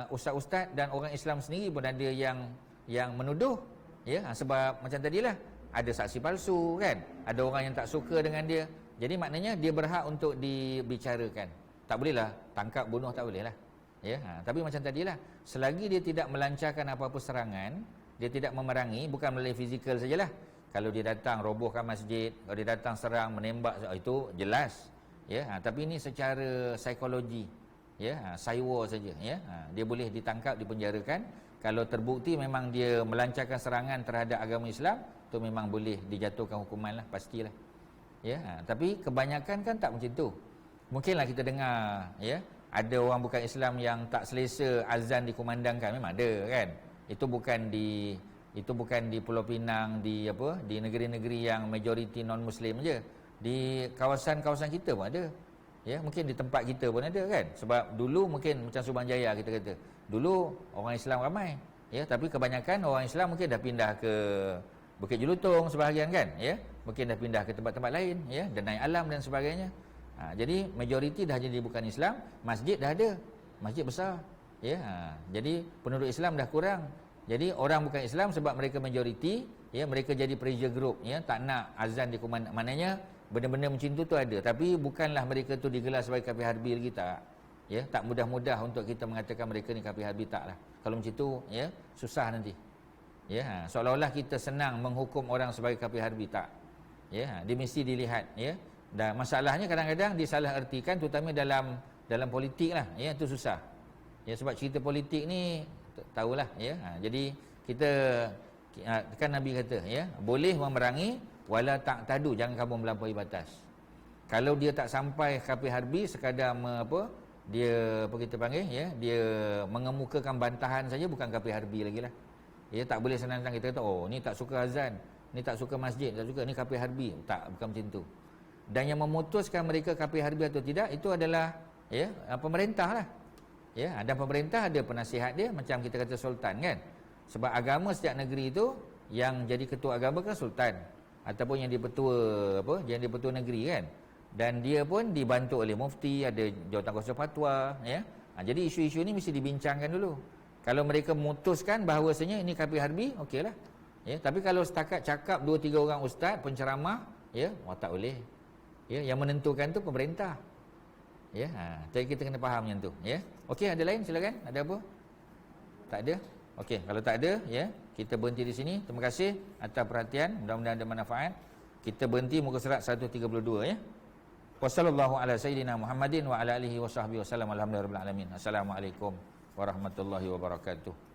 ustaz-ustaz dan orang Islam sendiri pun ada yang menuduh, ya, sebab macam tadilah ada saksi palsu kan, ada orang yang tak suka dengan dia. Jadi maknanya dia berhak untuk dibicarakan. Tak bolehlah tangkap bunuh, tak bolehlah. Ya, tapi macam tadilah, selagi dia tidak melancarkan apa-apa serangan, dia tidak memerangi, bukan melalui fizikal sajalah. Kalau dia datang robohkan masjid, kalau dia datang serang, menembak, itu jelas. Ya, tapi ini secara psikologi, ya, cyber saja, ya. Dia boleh ditangkap, dipenjarakan. Kalau terbukti memang dia melancarkan serangan terhadap agama Islam, tu memang boleh dijatuhkan hukuman lah, pastilah. Ya, tapi kebanyakan kan tak macam tu. Mungkinlah kita dengar, ya, ada orang bukan Islam yang tak selesa azan dikumandangkan, memang ada kan. Itu bukan di Pulau Pinang, di negeri-negeri yang majoriti non muslim aja. Di kawasan-kawasan kita pun ada. Ya, mungkin di tempat kita pun ada kan. Sebab dulu mungkin macam Subang Jaya kita kata. Dulu orang Islam ramai. Ya, tapi kebanyakan orang Islam mungkin dah pindah ke Bukit Jelutong sebahagian kan, ya. Mungkin dah pindah ke tempat-tempat lain, ya, dan naik alam dan sebagainya. Jadi majoriti dah jadi bukan Islam, masjid dah ada. Masjid besar. Ya, jadi penduduk Islam dah kurang. Jadi orang bukan Islam sebab mereka majoriti, ya, mereka jadi pressure group, ya, tak nak azan dikumandangkan. Maknanya benda-benda macam tu ada, tapi bukanlah mereka tu digelar sebagai kafir harbi lagi, tak. Ya, tak mudah-mudah untuk kita mengatakan mereka ni kafir harbi, taklah. Kalau macam tu, ya, susah nanti. Ya, seolah-olah kita senang menghukum orang sebagai kafir harbi, tak. Ya, dia mesti dilihat, ya. Dan masalahnya kadang-kadang disalahertikan, terutama dalam politik lah, ya, itu susah. Ya, sebab cerita politik ni tahulah, ya. Jadi kita kan Nabi kata, ya, boleh memerangi wala taqtadu, jangan kamu melampaui batas. Kalau dia tak sampai kafir harbi, sekadar dia apa kita panggil, ya, dia mengemukakan bantahan saja, bukan kafir harbi lagi lah. Ya, tak boleh senang-senang kita kata, oh, ni tak suka azan, ni tak suka masjid, tak suka, ni kafir harbi. Tak, bukan macam tu. Dan yang memutuskan mereka kafir harbi atau tidak, itu adalah, ya, pemerintah lah. Ya, dan pemerintah ada penasihat dia, macam kita kata sultan kan. Sebab agama setiap negeri itu yang jadi ketua agama kan sultan, ataupun yang dipetua negeri kan. Dan dia pun dibantu oleh mufti, ada jawatankuasa fatwa, ya. Jadi isu-isu ni mesti dibincangkan dulu. Kalau mereka memutuskan bahawasanya ini kafir harbi, okeylah. Ya, tapi kalau setakat cakap 2-3 orang ustaz penceramah, ya, tak boleh. Ya, yang menentukan tu pemerintah. Ya, jadi kita kena faham yang tu, ya. Okey, ada lain silakan. Ada apa? Tak ada? Okey, kalau tak ada, ya, kita berhenti di sini. Terima kasih atas perhatian. Mudah-mudahan ada manfaat. Kita berhenti muka surat 132, ya. Wassallallahu ala sayyidina Muhammadin wa ala alihi wa sahbihi wasallam. Alhamdulillahirabbil alamin. Assalamualaikum warahmatullahi wabarakatuh.